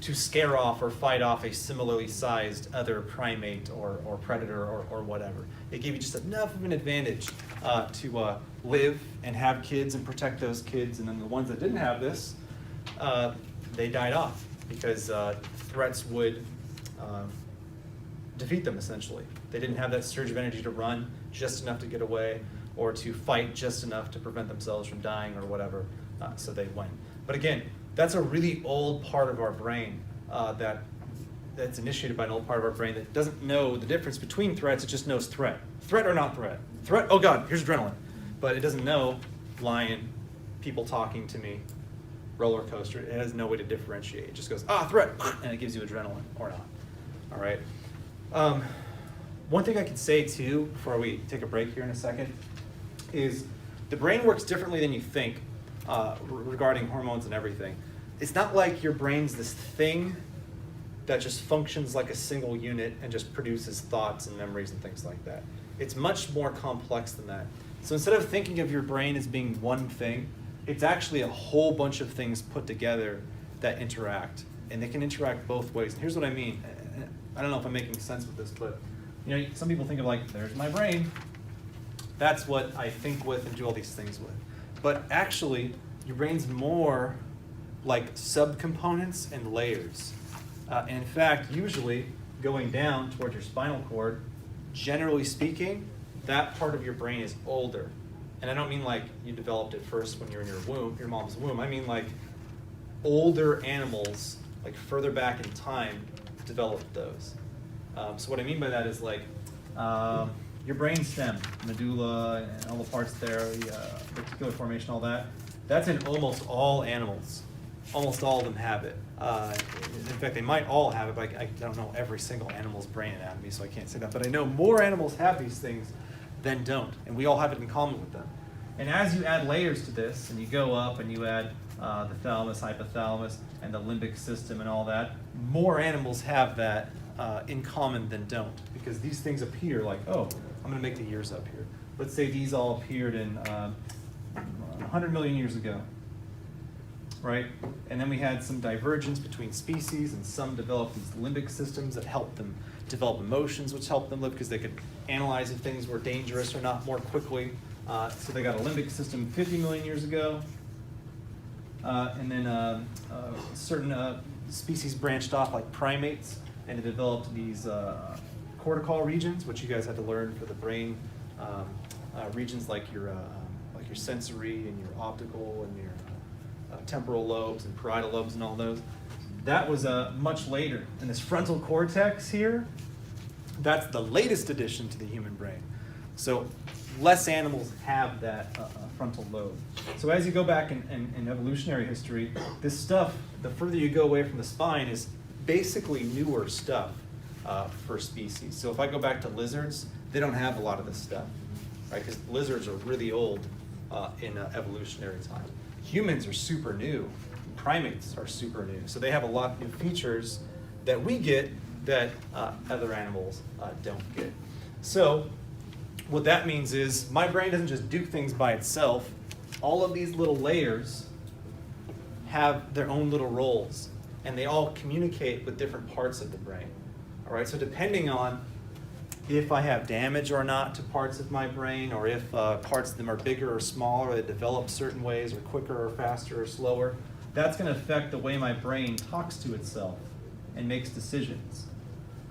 to scare off or fight off a similarly sized other primate or predator or whatever. It gave you just enough of an advantage to live and have kids and protect those kids. And then the ones that didn't have this, they died off, because threats would defeat them, essentially. They didn't have that surge of energy to run just enough to get away, or to fight just enough to prevent themselves from dying or whatever, so they went. But again, that's a really old part of our brain that's initiated by an old part of our brain that doesn't know the difference between threats. It just knows threat. Threat or not threat. Threat, oh God, here's adrenaline. But it doesn't know lion, people talking to me, roller coaster. It has no way to differentiate. It just goes, threat, and it gives you adrenaline or not. All right. One thing I could say too, before we take a break here in a second, is the brain works differently than you think regarding hormones and everything. It's not like your brain's this thing that just functions like a single unit and just produces thoughts and memories and things like that. It's much more complex than that. So instead of thinking of your brain as being one thing, it's actually a whole bunch of things put together that interact, and they can interact both ways. And here's what I mean. I don't know if I'm making sense with this, but some people think of like, there's my brain. That's what I think with and do all these things with. But actually, your brain's more like subcomponents and layers. And in fact, usually going down towards your spinal cord, generally speaking, that part of your brain is older. And I don't mean like you developed it first when you're in your womb, your mom's womb. I mean like older animals, like further back in time, developed those. So what I mean by that is like your brain stem, medulla, and all the parts there, the reticular formation, all that. That's in almost all animals. Almost all of them have it. In fact, they might all have it, but I don't know every single animal's brain anatomy, so I can't say that. But I know more animals have these things than don't, and we all have it in common with them. And as you add layers to this, and you go up and you add the thalamus, hypothalamus, and the limbic system and all that, more animals have that in common than don't, because these things appear like, oh, I'm going to make the years up here. Let's say these all appeared in 100 million years ago, right? And then we had some divergence between species, and some developed these limbic systems that helped them develop emotions, which helped them live because they could analyze if things were dangerous or not more quickly. So they got a limbic system 50 million years ago. And then certain species branched off, like primates, and it developed these cortical regions, which you guys had to learn for the brain, regions like your sensory and your optical and your temporal lobes and parietal lobes and all those. That was much later. And this frontal cortex here, that's the latest addition to the human brain. So less animals have that frontal lobe. So as you go back in evolutionary history, this stuff, the further you go away from the spine, is basically newer stuff for species. So if I go back to lizards, they don't have a lot of this stuff, right? Because lizards are really old in evolutionary time. Humans are super new. Primates are super new. So they have a lot of new features that we get that other animals don't get. So what that means is my brain doesn't just do things by itself. All of these little layers have their own little roles, and they all communicate with different parts of the brain. All right, so depending on if I have damage or not to parts of my brain, or if parts of them are bigger or smaller, or they develop certain ways, or quicker or faster or slower, that's going to affect the way my brain talks to itself and makes decisions.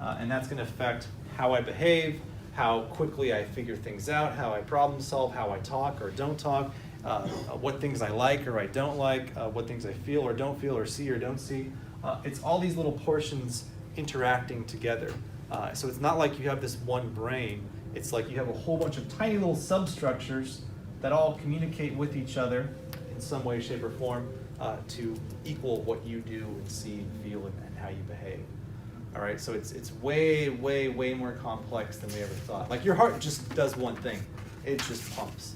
And that's going to affect how I behave, how quickly I figure things out, how I problem solve, how I talk or don't talk, what things I like or I don't like, what things I feel or don't feel, or see or don't see. It's all these little portions interacting together. So it's not like you have this one brain. It's like you have a whole bunch of tiny little substructures that all communicate with each other in some way, shape, or form to equal what you do and see and feel and how you behave. All right, so it's way, way, way more complex than we ever thought. Like your heart just does one thing. It just pumps.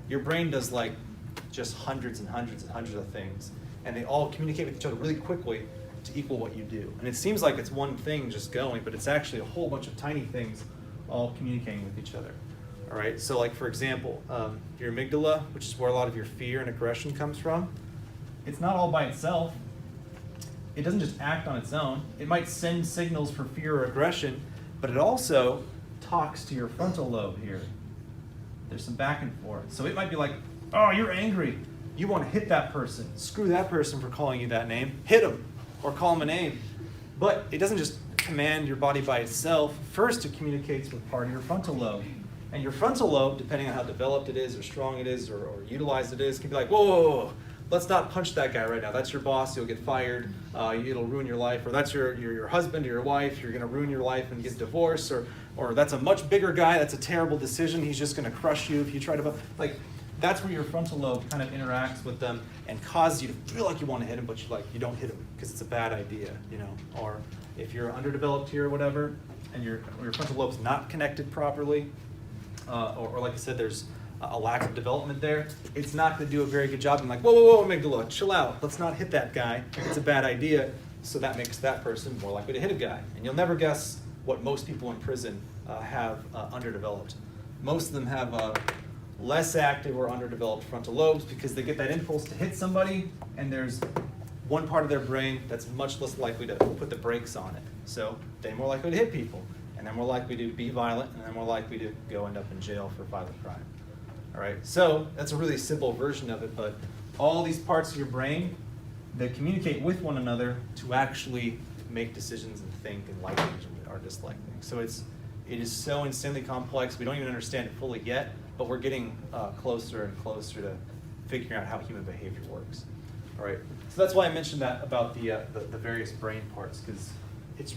Your brain does like just hundreds and hundreds and hundreds of things, and they all communicate with each other really quickly to equal what you do. And it seems like it's one thing just going, but it's actually a whole bunch of tiny things all communicating with each other. All right, so like for example, your amygdala, which is where a lot of your fear and aggression comes from, it's not all by itself. It doesn't just act on its own. It might send signals for fear or aggression, but it also talks to your frontal lobe here. There's some back and forth. So it might be like, oh, you're angry. You want to hit that person. Screw that person for calling you that name. Hit him or call him a name. But it doesn't just command your body by itself. First, it communicates with part of your frontal lobe. And your frontal lobe, depending on how developed it is or strong it is or utilized it is, can be like, whoa, whoa, whoa. Let's not punch that guy right now. That's your boss. You'll get fired. It'll ruin your life. Or that's your husband or your wife. You're going to ruin your life and get divorced. Or that's a much bigger guy. That's a terrible decision. He's just going to crush you if you try to. Like, that's where your frontal lobe kind of interacts with them and causes you to feel like you want to hit him, but you don't hit him because it's a bad idea, you know. Or if you're underdeveloped here or whatever, and your frontal lobe's not connected properly, or like I said, there's a lack of development there, it's not going to do a very good job. I'm like, whoa, whoa, whoa, amygdala, chill out. Let's not hit that guy. It's a bad idea. So that makes that person more likely to hit a guy. And you'll never guess what most people in prison have underdeveloped. Most of them have less active or underdeveloped frontal lobes because they get that impulse to hit somebody, and there's one part of their brain that's much less likely to put the brakes on it. So they're more likely to hit people, and they're more likely to be violent, and they're more likely to go end up in jail for violent crime. All right, so that's a really simple version of it, but all these parts of your brain, they communicate with one another to actually make decisions and think and like things or dislike things. So it is so insanely complex. We don't even understand it fully yet, but we're getting closer and closer to figuring out how human behavior works. All right, so that's why I mentioned that about the various brain parts, because it's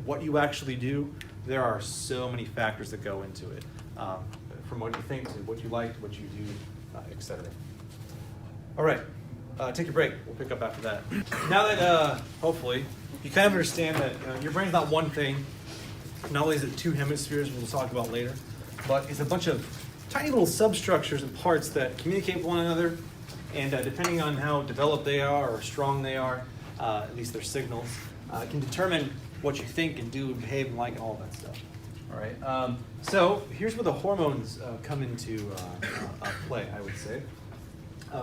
what you actually do. There are so many factors that go into it. From what you think to what you like to what you do, etc. All right, take a break. We'll pick up after that. Now that, hopefully, you kind of understand that your brain's not one thing. Not only is it two hemispheres, we'll talk about later, but it's a bunch of tiny little substructures and parts that communicate with one another, and depending on how developed they are or strong they are, at least their signals, can determine what you think and do and behave and like and all that stuff. All right, so here's where the hormones come into play, I would say,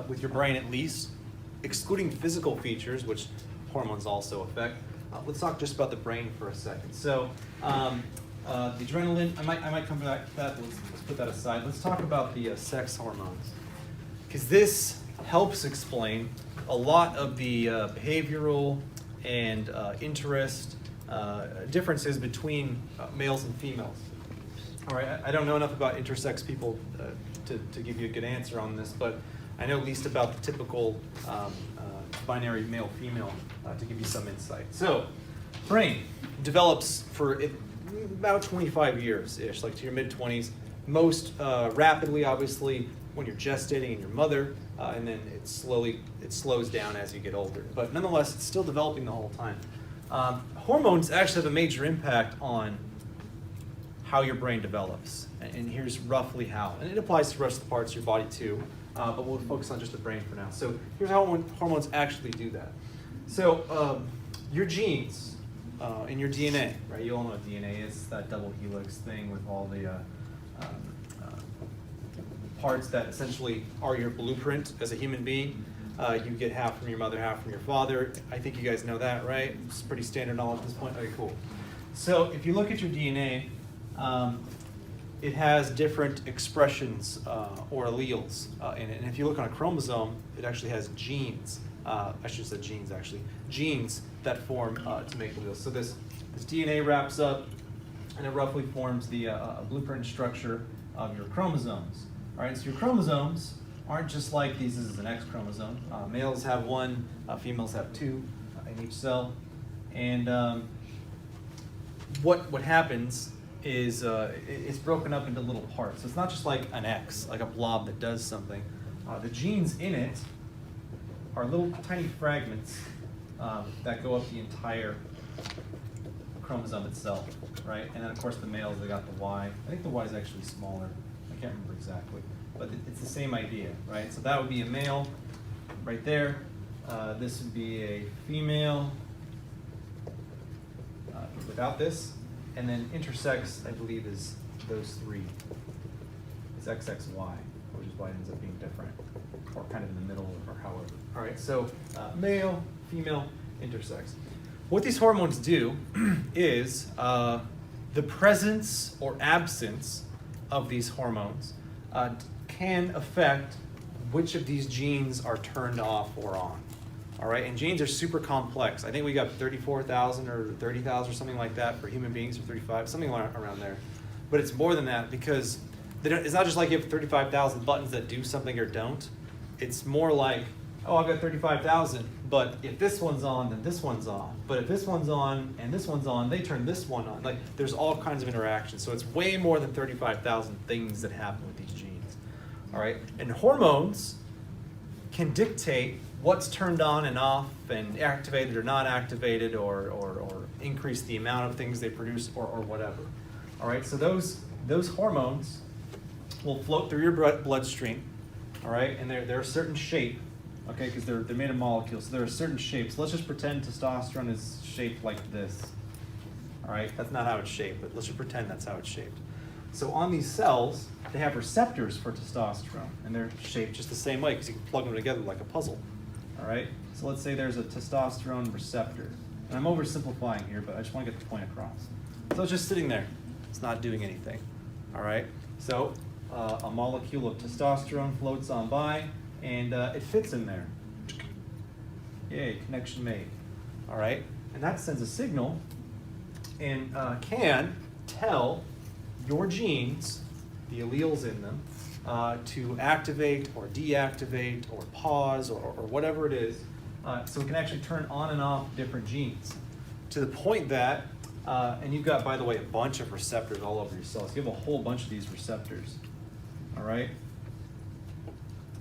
with your brain at least, excluding physical features, which hormones also affect. Let's talk just about the brain for a second. So the adrenaline, I might come back to that, but let's put that aside. Let's talk about the sex hormones, because this helps explain a lot of the behavioral and interest differences between males and females. All right, I don't know enough about intersex people to give you a good answer on this, but I know at least about the typical binary male-female to give you some insight. So, brain develops for about 25 years-ish, like to your mid-20s. Most rapidly, obviously, when you're gestating and your mother, and then it slows down as you get older. But nonetheless, it's still developing the whole time. Hormones actually have a major impact on how your brain develops. And here's roughly how. And it applies to the rest of the parts of your body too, but we'll focus on just the brain for now. So here's how hormones actually do that. So your genes in your DNA, right? You all know what DNA is, that double helix thing with all the parts that essentially are your blueprint as a human being. You get half from your mother, half from your father. I think you guys know that, right? It's pretty standard knowledge at this point. Okay, cool. So if you look at your DNA, it has different expressions or alleles in it. And if you look on a chromosome, it actually has genes. I should have said genes, actually. Genes that form to make alleles. So this DNA wraps up, and it roughly forms the blueprint structure of your chromosomes. All right, so your chromosomes aren't just like these. This is an X chromosome. Males have one, females have two in each cell. And what happens is it's broken up into little parts. So it's not just like an X, like a blob that does something. The genes in it are little tiny fragments that go up the entire chromosome itself, right? And then of course the males, they got the Y. I think the Y is actually smaller. I can't remember exactly, but it's the same idea, right? So that would be a male right there. This would be a female without this. And then intersex, I believe, is those three. It's XXY, which is why it ends up being different, or kind of in the middle, or however. All right, so male, female, intersex. What these hormones do is the presence or absence of these hormones can affect which of these genes are turned off or on. All right, and genes are super complex. I think we got 34,000 or 30,000 or something like that for human beings, or 35, something around there. But it's more than that, because it's not just like you have 35,000 buttons that do something or don't. It's more like, oh, I've got 35,000, but if this one's on, then this one's on. But if this one's on and this one's on, they turn this one on. Like, there's all kinds of interactions. So it's way more than 35,000 things that happen with these genes. All right, and hormones can dictate what's turned on and off and activated or not activated, or increase the amount of things they produce, or whatever. All right, so those hormones will float through your bloodstream, all right, and they're a certain shape, okay, because they're made of molecules, so they're a certain shape. So let's just pretend testosterone is shaped like this, all right? That's not how it's shaped, but let's just pretend that's how it's shaped. So on these cells, they have receptors for testosterone, and they're shaped just the same way, because you can plug them together like a puzzle. All right, so let's say there's a testosterone receptor. And I'm oversimplifying here, but I just want to get the point across. So it's just sitting there. It's not doing anything. All right, so a molecule of testosterone floats on by, and it fits in there. Yay, connection made. All right, and that sends a signal and can tell your genes, the alleles in them, to activate or deactivate or pause or whatever it is. So it can actually turn on and off different genes, to the point that, and you've got, by the way, a bunch of receptors all over your cells. You have a whole bunch of these receptors, all right?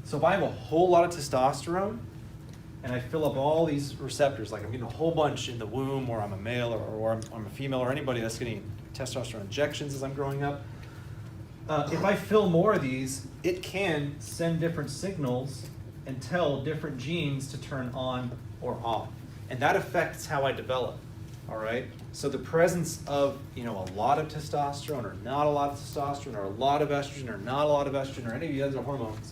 So if I have a whole lot of testosterone and I fill up all these receptors, like I'm getting a whole bunch in the womb, or I'm a male, or I'm a female, or anybody that's getting testosterone injections as I'm growing up, if I fill more of these, it can send different signals and tell different genes to turn on or off. And that affects how I develop, all right? So the presence of, a lot of testosterone or not a lot of testosterone, or a lot of estrogen or not a lot of estrogen, or any of the other hormones,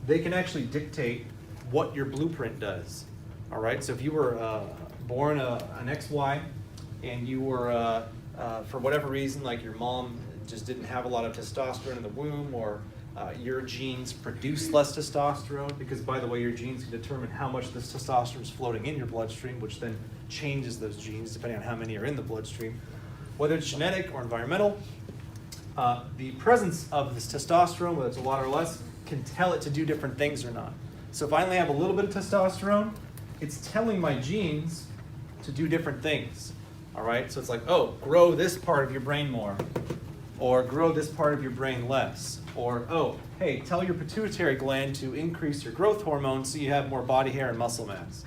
they can actually dictate what your blueprint does, all right? So if you were born an XY, and you were, for whatever reason, like your mom just didn't have a lot of testosterone in the womb, or your genes produce less testosterone, because, by the way, your genes can determine how much this testosterone is floating in your bloodstream, which then changes those genes depending on how many are in the bloodstream. Whether it's genetic or environmental, the presence of this testosterone, whether it's a lot or less, can tell it to do different things or not. So if I only have a little bit of testosterone, it's telling my genes to do different things. All right, so it's like, oh, grow this part of your brain more, or grow this part of your brain less, or, oh, hey, tell your pituitary gland to increase your growth hormone so you have more body hair and muscle mass.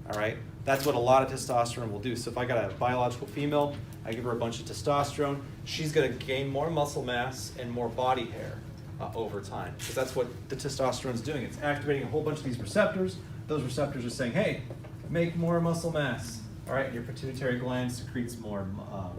All right, that's what a lot of testosterone will do. So if I got a biological female, I give her a bunch of testosterone, she's going to gain more muscle mass and more body hair over time, because that's what the testosterone is doing. It's activating a whole bunch of these receptors. Those receptors are saying, hey, make more muscle mass. All right, your pituitary gland secretes more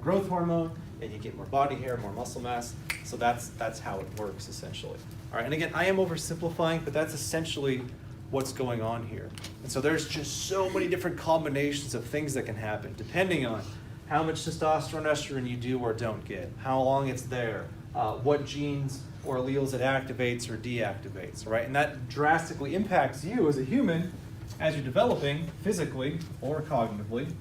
growth hormone, and you get more body hair, more muscle mass. So that's how it works, essentially. All right, and again, I am oversimplifying, but that's essentially what's going on here. And so there's just so many different combinations of things that can happen depending on how much testosterone, estrogen you do or don't get, how long it's there, what genes or alleles it activates or deactivates, right? And that drastically impacts you as a human as you're developing physically or cognitively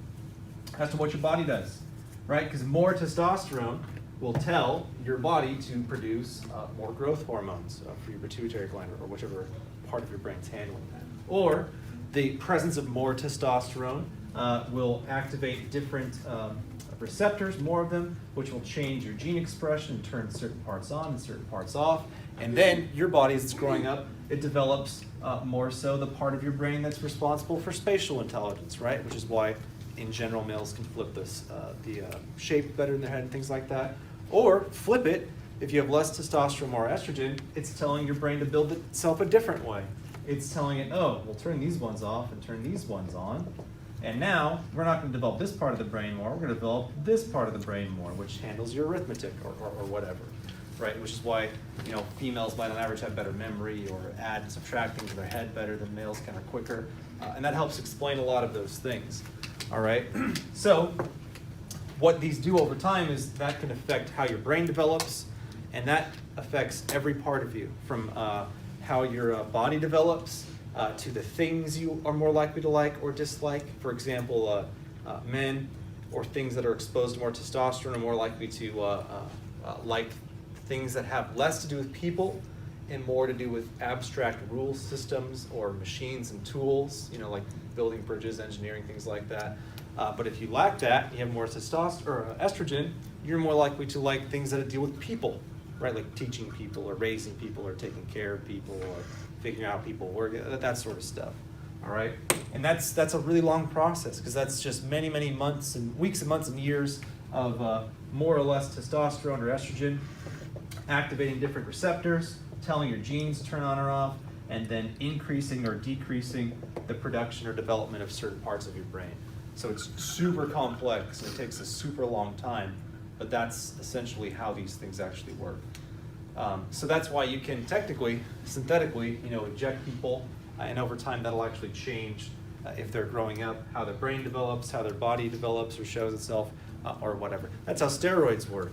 as to what your body does, right? Because more testosterone will tell your body to produce more growth hormones for your pituitary gland or whichever part of your brain's handling that. Or the presence of more testosterone will activate different receptors, more of them, which will change your gene expression and turn certain parts on and certain parts off. And then your body, as it's growing up, it develops more so the part of your brain that's responsible for spatial intelligence, right? Which is why, in general, males can flip the shape better in their head and things like that. Or flip it, if you have less testosterone or estrogen, it's telling your brain to build itself a different way. It's telling it, oh, we'll turn these ones off and turn these ones on. And now, we're not going to develop this part of the brain more, we're going to develop this part of the brain more, which handles your arithmetic or whatever, right? Which is why, females might on average have better memory or add and subtract things in their head better than males can or quicker. And that helps explain a lot of those things, all right? So, what these do over time is that can affect how your brain develops, and that affects every part of you, from how your body develops, to the things you are more likely to like or dislike. For example, men or things that are exposed to more testosterone are more likely to like things that have less to do with people and more to do with abstract rule systems or machines and tools, like building bridges, engineering, things like that. But if you lack that, you have more testosterone or estrogen, you're more likely to like things that deal with people, right? Like teaching people or raising people or taking care of people or figuring out how people work, that sort of stuff, all right? And that's a really long process because that's just many, many months and weeks and months and years of more or less testosterone or estrogen activating different receptors, telling your genes to turn on or off, and then increasing or decreasing the production or development of certain parts of your brain. So it's super complex and it takes a super long time, but that's essentially how these things actually work. So that's why you can technically, synthetically, inject people, and over time that'll actually change if they're growing up, how their brain develops, how their body develops or shows itself, or whatever. That's how steroids work,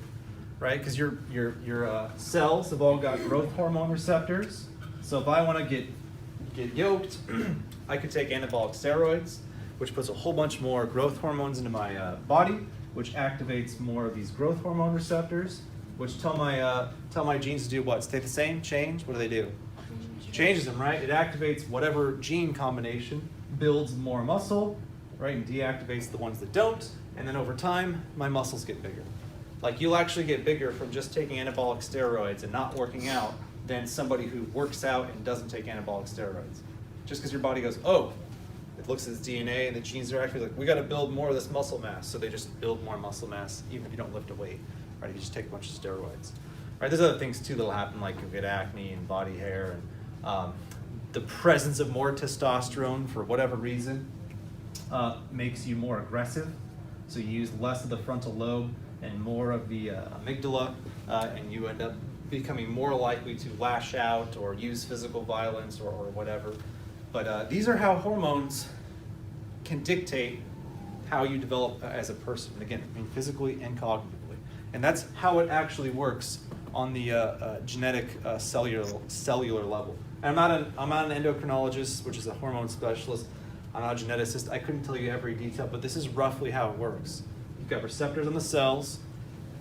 right? Because your cells have all got growth hormone receptors. So if I want to get yoked, I could take anabolic steroids, which puts a whole bunch more growth hormones into my body, which activates more of these growth hormone receptors, which tell my genes to do what? Stay the same? Change? What do they do? Changes them, right? It activates whatever gene combination, builds more muscle, right? And deactivates the ones that don't. And then over time, my muscles get bigger. Like you'll actually get bigger from just taking anabolic steroids and not working out than somebody who works out and doesn't take anabolic steroids. Just because your body goes, oh, it looks at its DNA and the genes are actually like, we got to build more of this muscle mass. So they just build more muscle mass even if you don't lift a weight. Right, you just take a bunch of steroids. Right, there's other things too that'll happen, like you'll get acne and body hair, and the presence of more testosterone for whatever reason makes you more aggressive. So you use less of the frontal lobe and more of the amygdala, and you end up becoming more likely to lash out or use physical violence or whatever. But these are how hormones can dictate how you develop as a person. Again, physically and cognitively. And that's how it actually works on the genetic cellular level. And I'm not an endocrinologist, which is a hormone specialist. I'm not a geneticist. I couldn't tell you every detail, but this is roughly how it works. You've got receptors on the cells.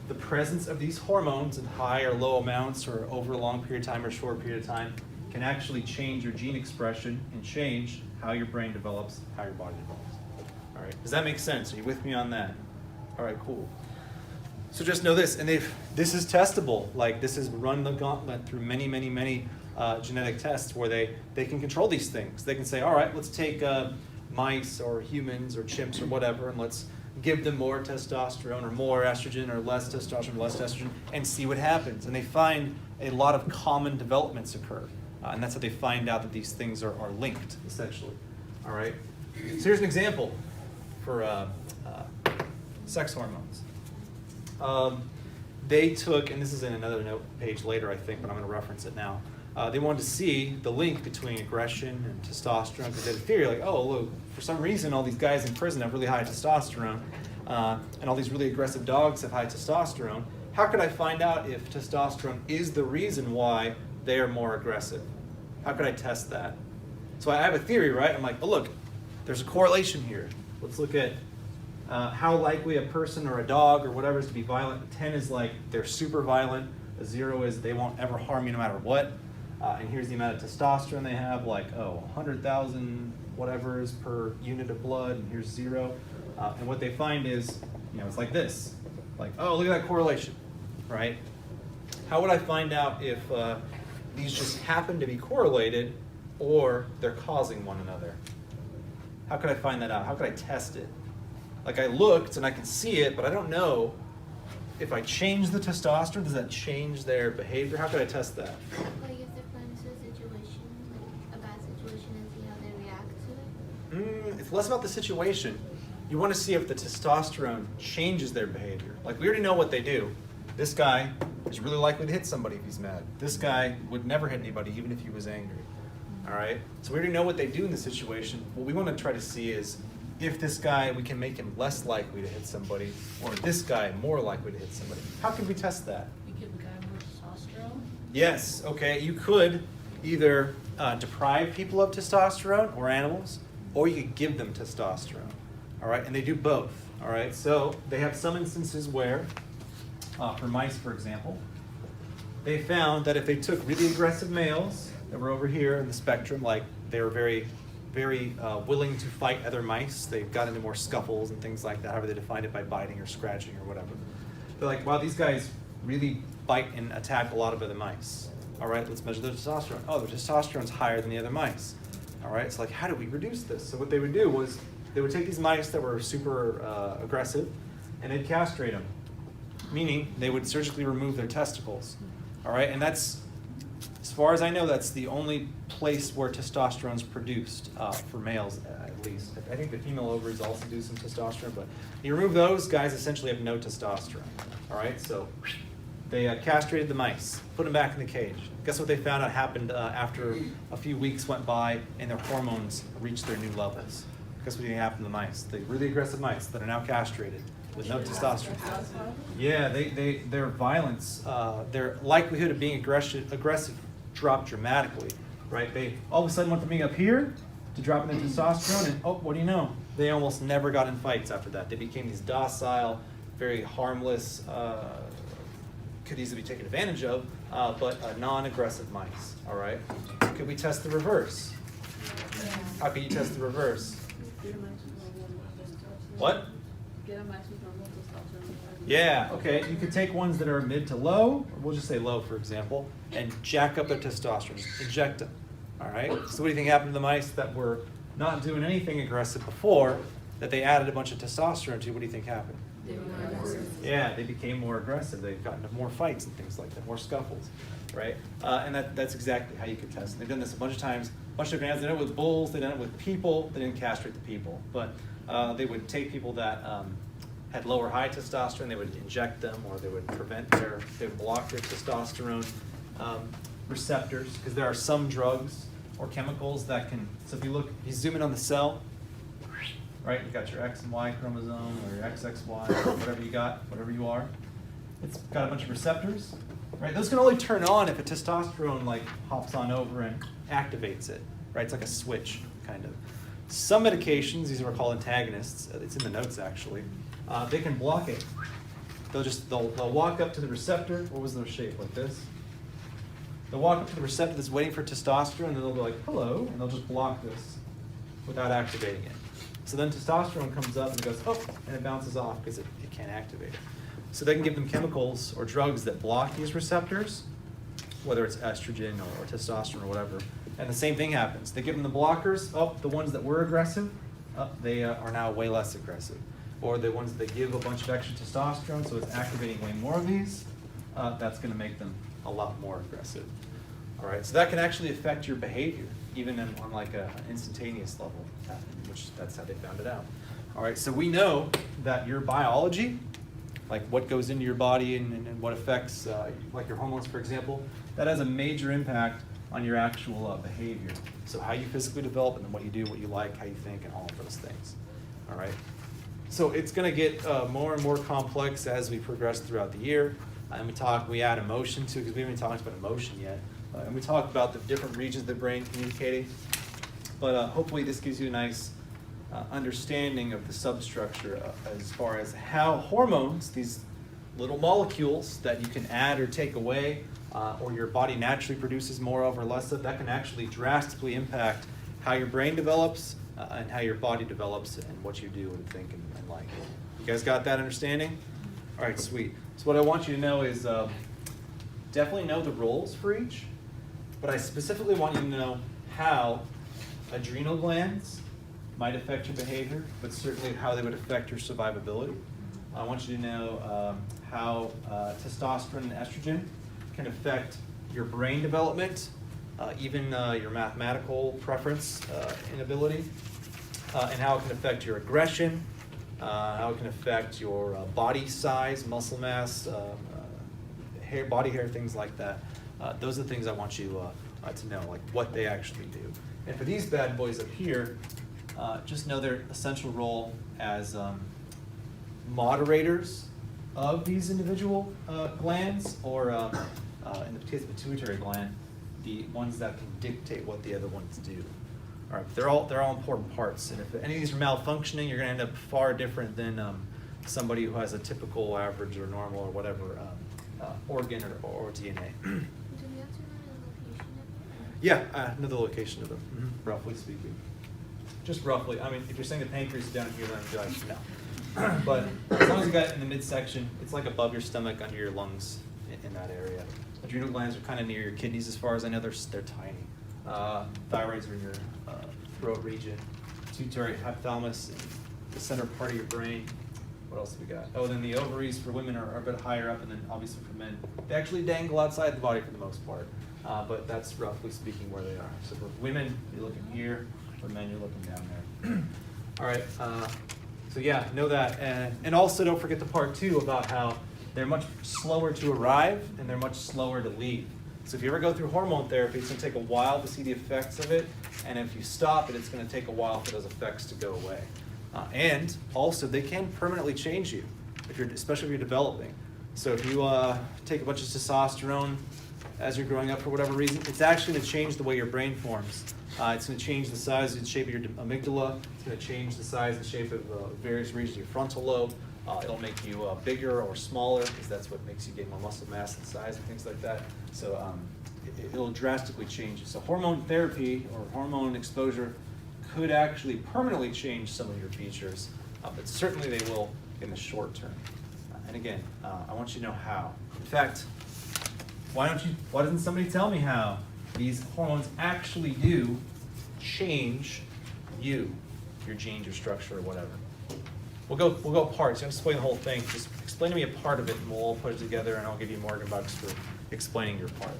The presence of these hormones in high or low amounts or over a long period of time or short period of time can actually change your gene expression and change how your brain develops, how your body develops. All right, does that make sense? Are you with me on that? All right, cool. So just know this, and this is testable. Like this is run the gauntlet through many, many, many genetic tests where they can control these things. They can say, all right, let's take mice or humans or chimps or whatever, and let's give them more testosterone or more estrogen or less testosterone, less estrogen, and see what happens. And they find a lot of common developments occur. And that's how they find out that these things are linked, essentially. All right? So here's an example for sex hormones. They took, and this is in another note page later, I think, but I'm going to reference it now. they wanted to see the link between aggression and testosterone, because they had a theory like, oh, look, for some reason all these guys in prison have really high testosterone, and all these really aggressive dogs have high testosterone. How could I find out if testosterone is the reason why they are more aggressive? How could I test that? So I have a theory, right? I'm like, oh look, there's a correlation here. Let's look at how likely a person or a dog or whatever is to be violent. 10 is like they're super violent. A 0 is they won't ever harm you no matter what. And here's the amount of testosterone they have, like, 100,000 whatevers per unit of blood, and here's 0. And what they find is, it's like this. Like, oh, look at that correlation, right? How would I find out if these just happen to be correlated or they're causing one another? How could I find that out? How could I test it? Like, I looked and I can see it, but I don't know if I change the testosterone, does that change their behavior? How could I test that? Like if they're put into a situation, like a bad situation, and see how they react to it? It's less about the situation. You want to see if the testosterone changes their behavior. Like, we already know what they do. This guy is really likely to hit somebody if he's mad. This guy would never hit anybody even if he was angry. All right? So we already know what they do in the situation. What we want to try to see is if this guy, we can make him less likely to hit somebody, or this guy more likely to hit somebody. How can we test that? You give the guy more testosterone? Yes, okay. You could either deprive people of testosterone, or animals, or you could give them testosterone. All right, and they do both. All right, so they have some instances where, for mice, for example, they found that if they took really aggressive males that were over here in the spectrum, like they were very, very willing to fight other mice, they got into more scuffles and things like that, however they defined it by biting or scratching or whatever. They're like, wow, these guys really bite and attack a lot of other mice. All right, let's measure their testosterone. Oh, their testosterone's higher than the other mice. All right, it's like, how do we reduce this? So what they would do was they would take these mice that were super aggressive and they'd castrate them, meaning they would surgically remove their testicles. All right, and that's, as far as I know, that's the only place where testosterone's produced for males, at least. I think the female ovaries also do some testosterone, but you remove those, guys essentially have no testosterone. All right, so they castrated the mice, put them back in the cage. Guess what they found out happened after a few weeks went by and their hormones reached their new levels? Guess what happened to the mice? The really aggressive mice that are now castrated with no testosterone. Yeah, their violence, their likelihood of being aggressive dropped dramatically, right? They all of a sudden went from being up here to dropping their testosterone, and oh, what do you know? They almost never got in fights after that. They became these docile, very harmless, could easily be taken advantage of, but non-aggressive mice, all right? Could we test the reverse? How can you test the reverse? What? Yeah, okay. You could take ones that are mid to low, or we'll just say low, for example, and jack up their testosterone. Just inject them. All right? So what do you think happened to the mice that were not doing anything aggressive before, that they added a bunch of testosterone to? What do you think happened? Yeah, they became more aggressive. They've gotten into more fights and things like that, more scuffles, right? And that's exactly how you could test. They've done this a bunch of times, a bunch of different animals. They done it with bulls, they done it with people. They didn't castrate the people, but they would take people that had lower high testosterone, they would inject them, or they would they would block their testosterone receptors, because there are some drugs or chemicals that can, so if you zoom in on the cell, right, you got your X and Y chromosome, or your XXY, or whatever you got, whatever you are. It's got a bunch of receptors, right? Those can only turn on if a testosterone like hops on over and activates it, right? It's like a switch, kind of. Some medications, these are called antagonists, it's in the notes actually, they can block it. They'll walk up to the receptor. What was their shape? Like this? They'll walk up to the receptor that's waiting for testosterone, and then they'll be like, hello, and they'll just block this without activating it. So then testosterone comes up and it goes, oh, and it bounces off because it can't activate it. So they can give them chemicals or drugs that block these receptors, whether it's estrogen or testosterone or whatever. And the same thing happens. They give them the blockers, the ones that were aggressive, they are now way less aggressive. Or the ones that give a bunch of extra testosterone, so it's activating way more of these, that's going to make them a lot more aggressive. All right, so that can actually affect your behavior, even on like an instantaneous level, which that's how they found it out. All right, so we know that your biology, like what goes into your body and what affects, like your hormones, for example, that has a major impact on your actual behavior. So how you physically develop, and then what you do, what you like, how you think, and all of those things. All right. So it's going to get more and more complex as we progress throughout the year. And we add emotion too, because we haven't even talked about emotion yet. And we talk about the different regions of the brain communicating. But hopefully this gives you a nice understanding of the substructure as far as how hormones, these little molecules that you can add or take away, or your body naturally produces more of or less of, that can actually drastically impact how your brain develops and how your body develops and what you do and think and like. You guys got that understanding? All right, sweet. So what I want you to know is definitely know the roles for each, but I specifically want you to know how adrenal glands might affect your behavior, but certainly how they would affect your survivability. I want you to know how testosterone and estrogen can affect your brain development, even your mathematical preference and ability, and how it can affect your aggression, how it can affect your body size, muscle mass, hair, body hair, things like that. Those are the things I want you to know, like what they actually do. And for these bad boys up here, just know their essential role as moderators of these individual glands, or in the case of the pituitary gland, the ones that can dictate what the other ones do. All right, they're all important parts, and if any of these are malfunctioning, you're going to end up far different than somebody who has a typical, average, or normal, or whatever organ or DNA. Do we have to know the location of it? Yeah, I know the location of them, roughly speaking. Just roughly. I mean, if you're saying the pancreas is down here, then I'd be like, no. But as long as you got it in the midsection, it's like above your stomach, under your lungs, in that area. Adrenal glands are kind of near your kidneys, as far as I know. They're tiny. Thyroids are in your throat region. Pituitary, hypothalamus, and the center part of your brain. What else do we got? Oh, then the ovaries for women are a bit higher up, and then obviously for men, they actually dangle outside the body for the most part. But that's roughly speaking where they are. So for women, you're looking here. For men, you're looking down there. All right. So yeah, know that. And also don't forget the part two about how they're much slower to arrive and they're much slower to leave. So if you ever go through hormone therapy, it's going to take a while to see the effects of it. And if you stop it, it's going to take a while for those effects to go away. And also, they can permanently change you, especially if you're developing. So if you take a bunch of testosterone as you're growing up for whatever reason, it's actually going to change the way your brain forms. It's going to change the size and shape of your amygdala. It's going to change the size and shape of various regions of your frontal lobe. It'll make you bigger or smaller, because that's what makes you gain more muscle mass and size and things like that. So it'll drastically change you. So hormone therapy or hormone exposure could actually permanently change some of your features, but certainly they will in the short term. And again, I want you to know how. In fact, why doesn't somebody tell me how these hormones actually do change you, your genes, your structure, or whatever? We'll go parts. You don't explain the whole thing. Just explain to me a part of it, and we'll all put it together, and I'll give you Morgan bucks for explaining your part.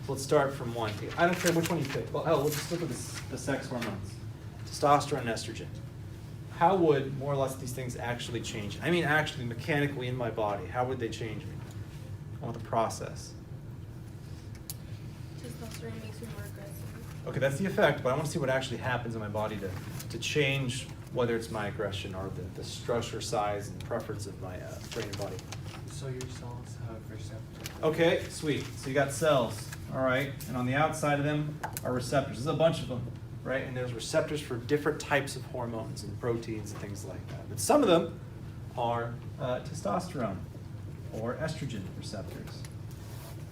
So let's start from one. I don't care which one you pick. Well, hell, we'll just look at the sex hormones. Testosterone and estrogen. How would more or less these things actually change? I mean, actually, mechanically in my body, how would they change me? I want the process. Testosterone makes you more aggressive. Okay, that's the effect, but I want to see what actually happens in my body to change whether it's my aggression or the structure, size, and preference of my brain and body. So your cells have receptors. Okay, sweet. So you got cells, all right? And on the outside of them are receptors. There's a bunch of them, right? And there's receptors for different types of hormones and proteins and things like that. But some of them are testosterone or estrogen receptors.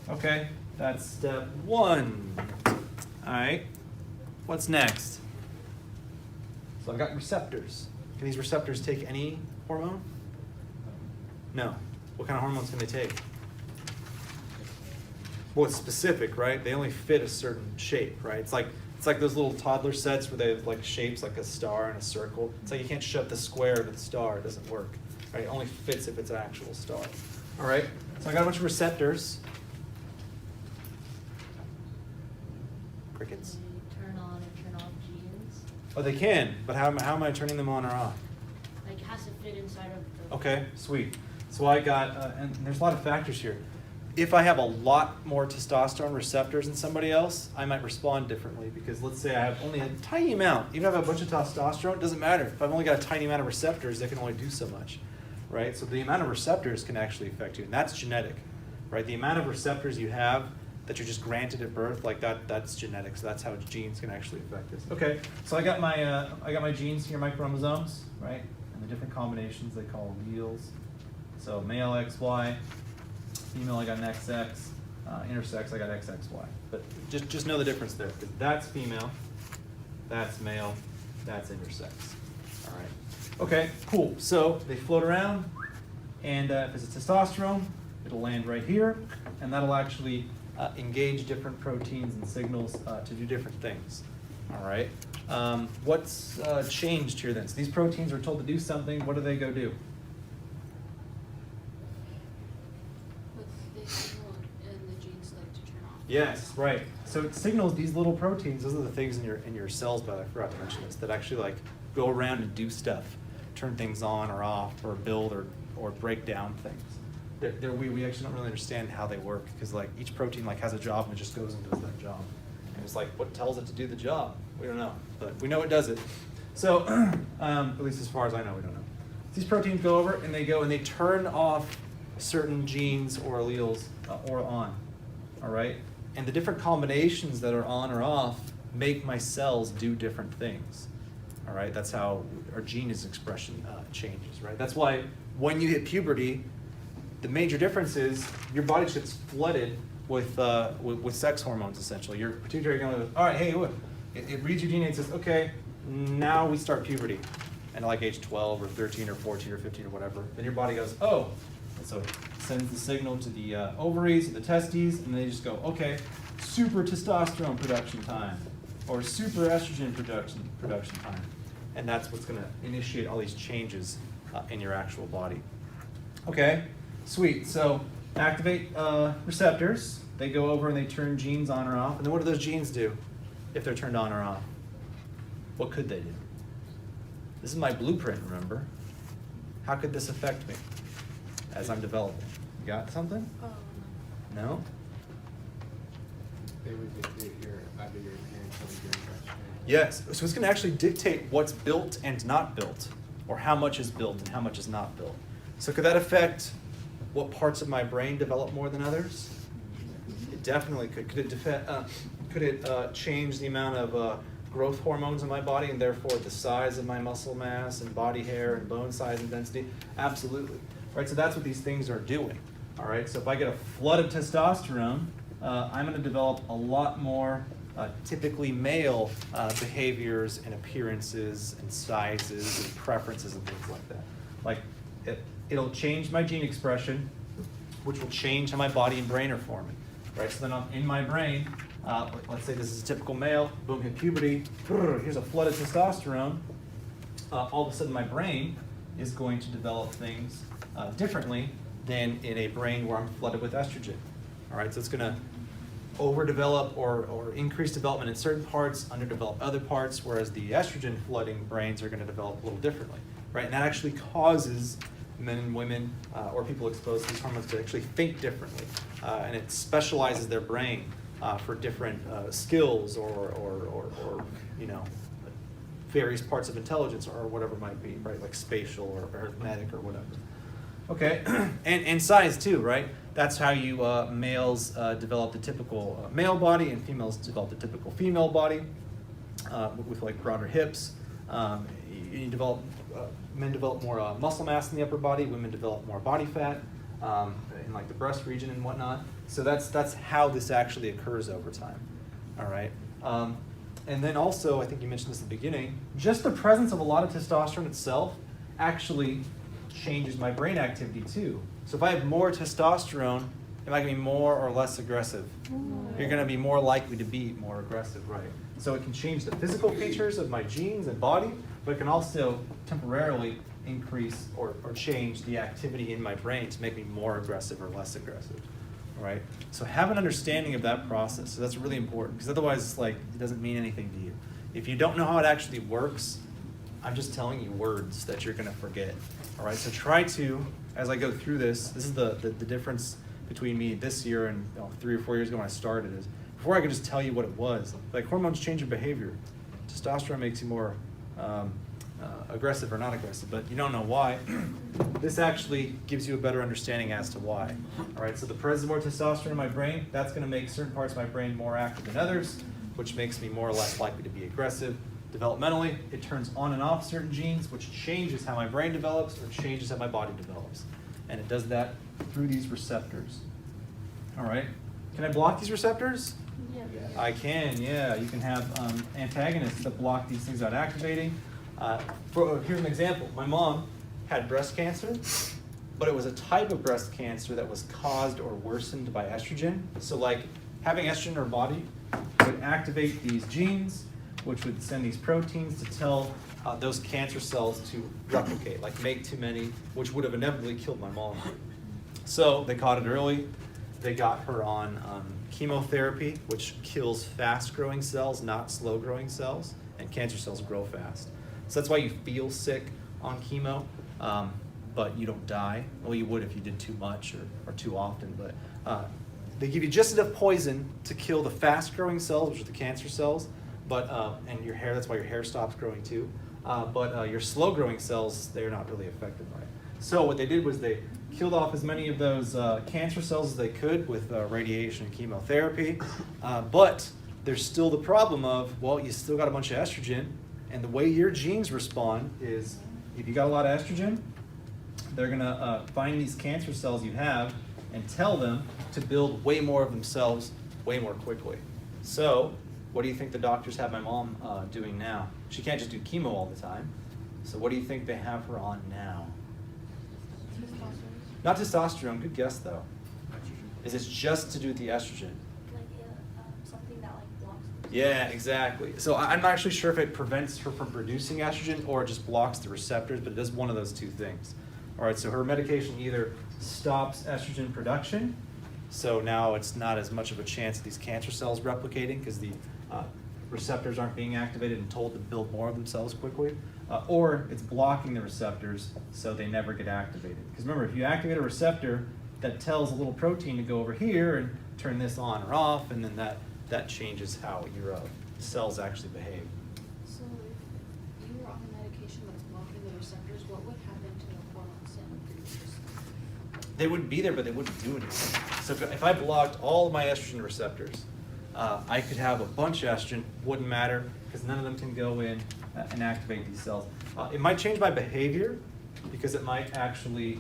Okay, that's step one. All right, what's next? So I've got receptors. Can these receptors take any hormone? No. What kind of hormones can they take? Well, it's specific, right? They only fit a certain shape, right? It's like those little toddler sets where they have like shapes like a star and a circle. It's like you can't shove the square to the star. It doesn't work. Right? It only fits if it's an actual star. All right? So I got a bunch of receptors. Crickets. They turn on and turn off genes. Oh, they can, but how am I turning them on or off? Like it has to fit inside of the. Okay, sweet. So I got, and there's a lot of factors here. if I have a lot more testosterone receptors than somebody else, I might respond differently because let's say I have only a tiny amount. Even if I have a bunch of testosterone, it doesn't matter. If I've only got a tiny amount of receptors, they can only do so much, right? So the amount of receptors can actually affect you, and that's genetic, right? The amount of receptors you have that you're just granted at birth, like that's genetic. So that's how genes can actually affect us. Okay, so I got my genes here, my chromosomes, right? And the different combinations they call alleles. So male XY. Female, I got an XX. Intersex, I got XXY. But just know the difference there, because that's female, that's male, that's intersex. All right. Okay, cool. So they float around, and if it's a testosterone, it'll land right here, and that'll actually engage different proteins and signals to do different things. All right. What's changed here then? So these proteins are told to do something. What do they go do? But they signal and the genes like to turn off. Yes, right. So it signals these little proteins. Those are the things in your cells, but I forgot to mention this, that actually like go around and do stuff, turn things on or off, or build or break down things. We actually don't really understand how they work because like each protein like has a job and it just goes and does that job. And it's like what tells it to do the job? We don't know, but we know it does it. So at least as far as I know, we don't know. These proteins go over and they turn off certain genes or alleles or on. All right, and the different combinations that are on or off make my cells do different things. All right, that's how our genes expression changes. Right, that's why when you hit puberty, the major difference is your body gets flooded with sex hormones. Essentially, your pituitary gland goes, all right, hey, look, it reads your DNA and says, okay, now we start puberty, and like age 12 or 13 or 14 or 15 or whatever, then your body goes, oh, and so it sends the signal to the ovaries or the testes, and they just go, okay, super testosterone production time, or super estrogen production time, and that's what's going to initiate all these changes in your actual body. Okay. Sweet. So activate receptors. They go over and they turn genes on or off. And then what do those genes do if they're turned on or off? What could they do? This is my blueprint, remember? How could this affect me as I'm developing? You got something? No? They would dictate either your appearance or your impression. Yes. So it's going to actually dictate what's built and not built, or how much is built and how much is not built. So could that affect what parts of my brain develop more than others? It definitely could. Could it change the amount of growth hormones in my body and therefore the size of my muscle mass and body hair and bone size and density? Absolutely. Right. So that's what these things are doing. All right. So if I get a flood of testosterone, I'm going to develop a lot more typically male behaviors and appearances and sizes and preferences and things like that. Like it'll change my gene expression, which will change how my body and brain are forming, right? So then in my brain, let's say this is a typical male, boom, hit puberty, here's a flood of testosterone. All of a sudden my brain is going to develop things differently than in a brain where I'm flooded with estrogen. All right, so it's going to overdevelop or increase development in certain parts, underdevelop other parts, whereas the estrogen flooding brains are going to develop a little differently, right? And that actually causes men and women or people exposed to these hormones to actually think differently. And it specializes their brain for different skills or you know, various parts of intelligence or whatever it might be, right? Like spatial or arithmetic or whatever. Okay, and size too, right? That's how you males develop the typical male body and females develop the typical female body with like broader hips. You develop, men develop more muscle mass in the upper body, women develop more body fat in like the breast region and whatnot. So that's how this actually occurs over time. All right. And then also, I think you mentioned this at the beginning, just the presence of a lot of testosterone itself actually changes my brain activity too. So if I have more testosterone, am I going to be more or less aggressive? You're going to be more likely to be more aggressive, right? So it can change the physical features of my genes and body, but it can also temporarily increase or change the activity in my brain to make me more aggressive or less aggressive, all right? So have an understanding of that process. So that's really important because otherwise it's like it doesn't mean anything to you. If you don't know how it actually works, I'm just telling you words that you're going to forget, all right? So try to, as I go through this is the difference between me this year and 3 or 4 years ago when I started is before I could just tell you what it was. Like hormones change your behavior. Testosterone makes you more aggressive or not aggressive, but you don't know why. This actually gives you a better understanding as to why. All right, so the presence of more testosterone in my brain, that's going to make certain parts of my brain more active than others, which makes me more or less likely to be aggressive. Developmentally, it turns on and off certain genes, which changes how my brain develops or changes how my body develops. And it does that through these receptors. All right, can I block these receptors? Yeah. I can, yeah. You can have antagonists that block these things out activating. Here's an example. My mom had breast cancer, but it was a type of breast cancer that was caused or worsened by estrogen. So like having estrogen in her body would activate these genes, which would send these proteins to tell those cancer cells to replicate, like make too many, which would have inevitably killed my mom. So they caught it early. They got her on chemotherapy, which kills fast-growing cells, not slow-growing cells, and cancer cells grow fast. So that's why you feel sick on chemo, but you don't die. Well, you would if you did too much or too often, but they give you just enough poison to kill the fast-growing cells, which are the cancer cells, but and your hair, that's why your hair stops growing too. But your slow-growing cells, they're not really affected by it. So what they did was they killed off as many of those cancer cells as they could with radiation and chemotherapy, but there's still the problem of, well, you still got a bunch of estrogen, and the way your genes respond is if you got a lot of estrogen, they're gonna find these cancer cells you have and tell them to build way more of themselves way more quickly. So what do you think the doctors have my mom doing now? She can't just do chemo all the time. So what do you think they have her on now? Not testosterone, good guess though. Is it just to do with the estrogen? Like something that like blocks. Yeah, exactly. So I'm not actually sure if it prevents her from producing estrogen or it just blocks the receptors, but it does one of those two things. All right, so her medication either stops estrogen production, so now it's not as much of a chance of these cancer cells replicating because the receptors aren't being activated and told to build more of themselves quickly, or it's blocking the receptors so they never get activated. Because remember, if you activate a receptor, that tells a little protein to go over here and turn this on or off, and then that changes how your cells actually behave. So if you were on a medication that's blocking the receptors, what would happen to the hormones in your system? They wouldn't be there, but they wouldn't do anything. So if I blocked all of my estrogen receptors, I could have a bunch of estrogen, wouldn't matter, because none of them can go in and activate these cells. It might change my behavior, because it might actually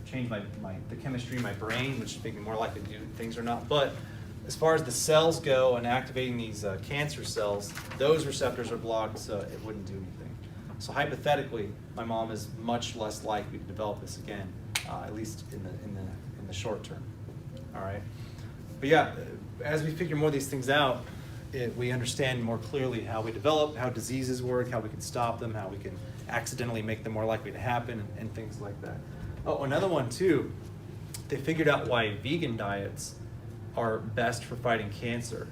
change the chemistry in my brain, which make me more likely to do things or not. But as far as the cells go and activating these cancer cells, those receptors are blocked, so it wouldn't do anything. So hypothetically, my mom is much less likely to develop this again, at least in the short term. All right. But yeah, as we figure more of these things out, we understand more clearly how we develop, how diseases work, how we can stop them, how we can accidentally make them more likely to happen, and things like that. Oh, another one too, they figured out why vegan diets are best for fighting cancer.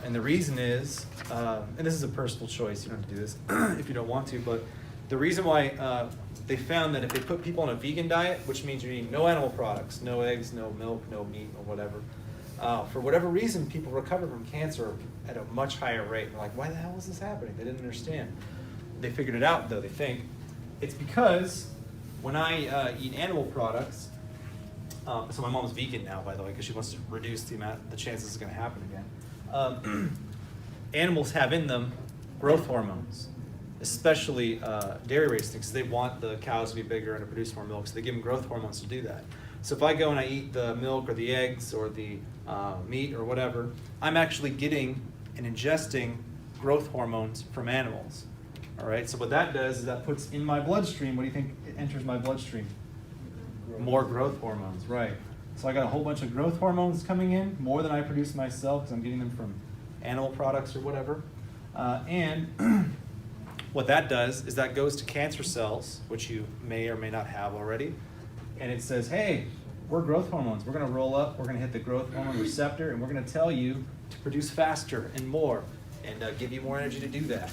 And the reason is, and this is a personal choice, you don't have to do this if you don't want to, but the reason why they found that if they put people on a vegan diet, which means you're eating no animal products, no eggs, no milk, no meat, or whatever, for whatever reason, people recover from cancer at a much higher rate. And they're like, why the hell is this happening? They didn't understand. They figured it out, though, they think. It's because when I eat animal products, so my mom's vegan now, by the way, because she wants to reduce the chances it's going to happen again. Animals have in them growth hormones, especially dairy raised things. They want the cows to be bigger and to produce more milk, so they give them growth hormones to do that. So if I go and I eat the milk or the eggs or the meat or whatever, I'm actually getting and ingesting growth hormones from animals. All right, so what that does is that puts in my bloodstream, what do you think enters my bloodstream? More growth hormones, right. So I got a whole bunch of growth hormones coming in, more than I produce myself because I'm getting them from animal products or whatever. And what that does is that goes to cancer cells, which you may or may not have already, and it says, hey, we're growth hormones. We're going to roll up, we're going to hit the growth hormone receptor, and we're going to tell you to produce faster and more and give you more energy to do that.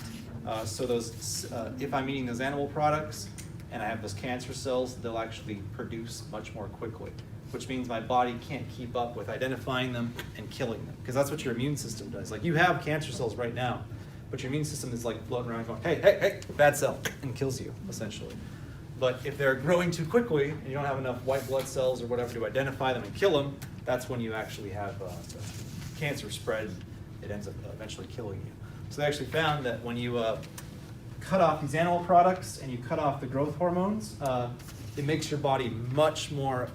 So those, if I'm eating those animal products and I have those cancer cells, they'll actually produce much more quickly. which means my body can't keep up with identifying them and killing them, because that's what your immune system does. Like, you have cancer cells right now, but your immune system is like floating around going, hey, hey, hey, bad cell, and kills you, essentially. But if they're growing too quickly and you don't have enough white blood cells or whatever to identify them and kill them, that's when you actually have the cancer spread. It ends up eventually killing you. So they actually found that when you cut off these animal products and you cut off the growth hormones, it makes your body much more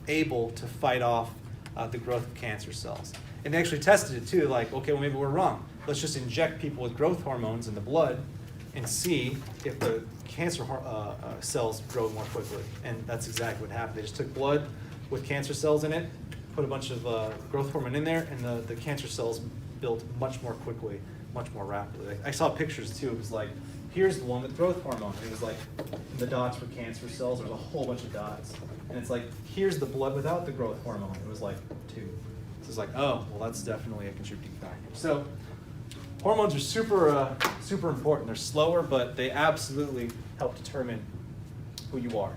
able to fight off the growth of cancer cells. And they actually tested it too, like, okay, well, maybe we're wrong. Let's just inject people with growth hormones in the blood and see if the cancer cells grow more quickly. And that's exactly what happened. They just took blood with cancer cells in it, put a bunch of growth hormone in there, and the cancer cells built much more quickly, much more rapidly. I saw pictures too. It was like, here's the one with growth hormone. And it was like, the dots were cancer cells. There was a whole bunch of dots. And it's like, here's the blood without the growth hormone. It was like 2. So it's like, oh, well, that's definitely a contributing factor. So hormones are super important. They're slower, but they absolutely help determine who you are,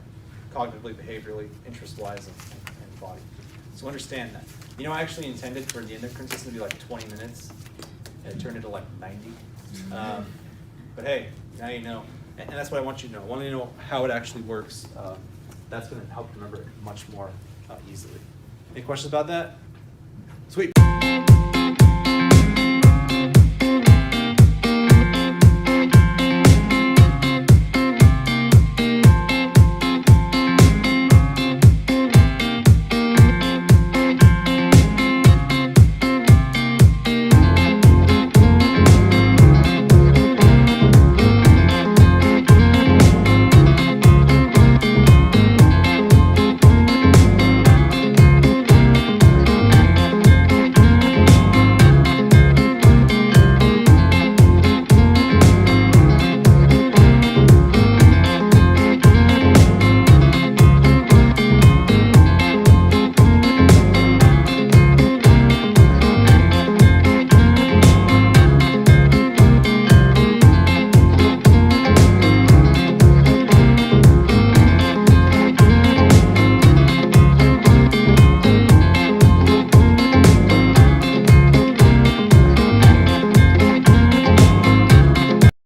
cognitively, behaviorally, interest-wise, and body. So understand that. You know, I actually intended for the endocrine system to be like 20 minutes, and it turned into like 90. But hey, now you know. And that's what I want you to know. I want you to know how it actually works. That's going to help you remember it much more easily. Any questions about that?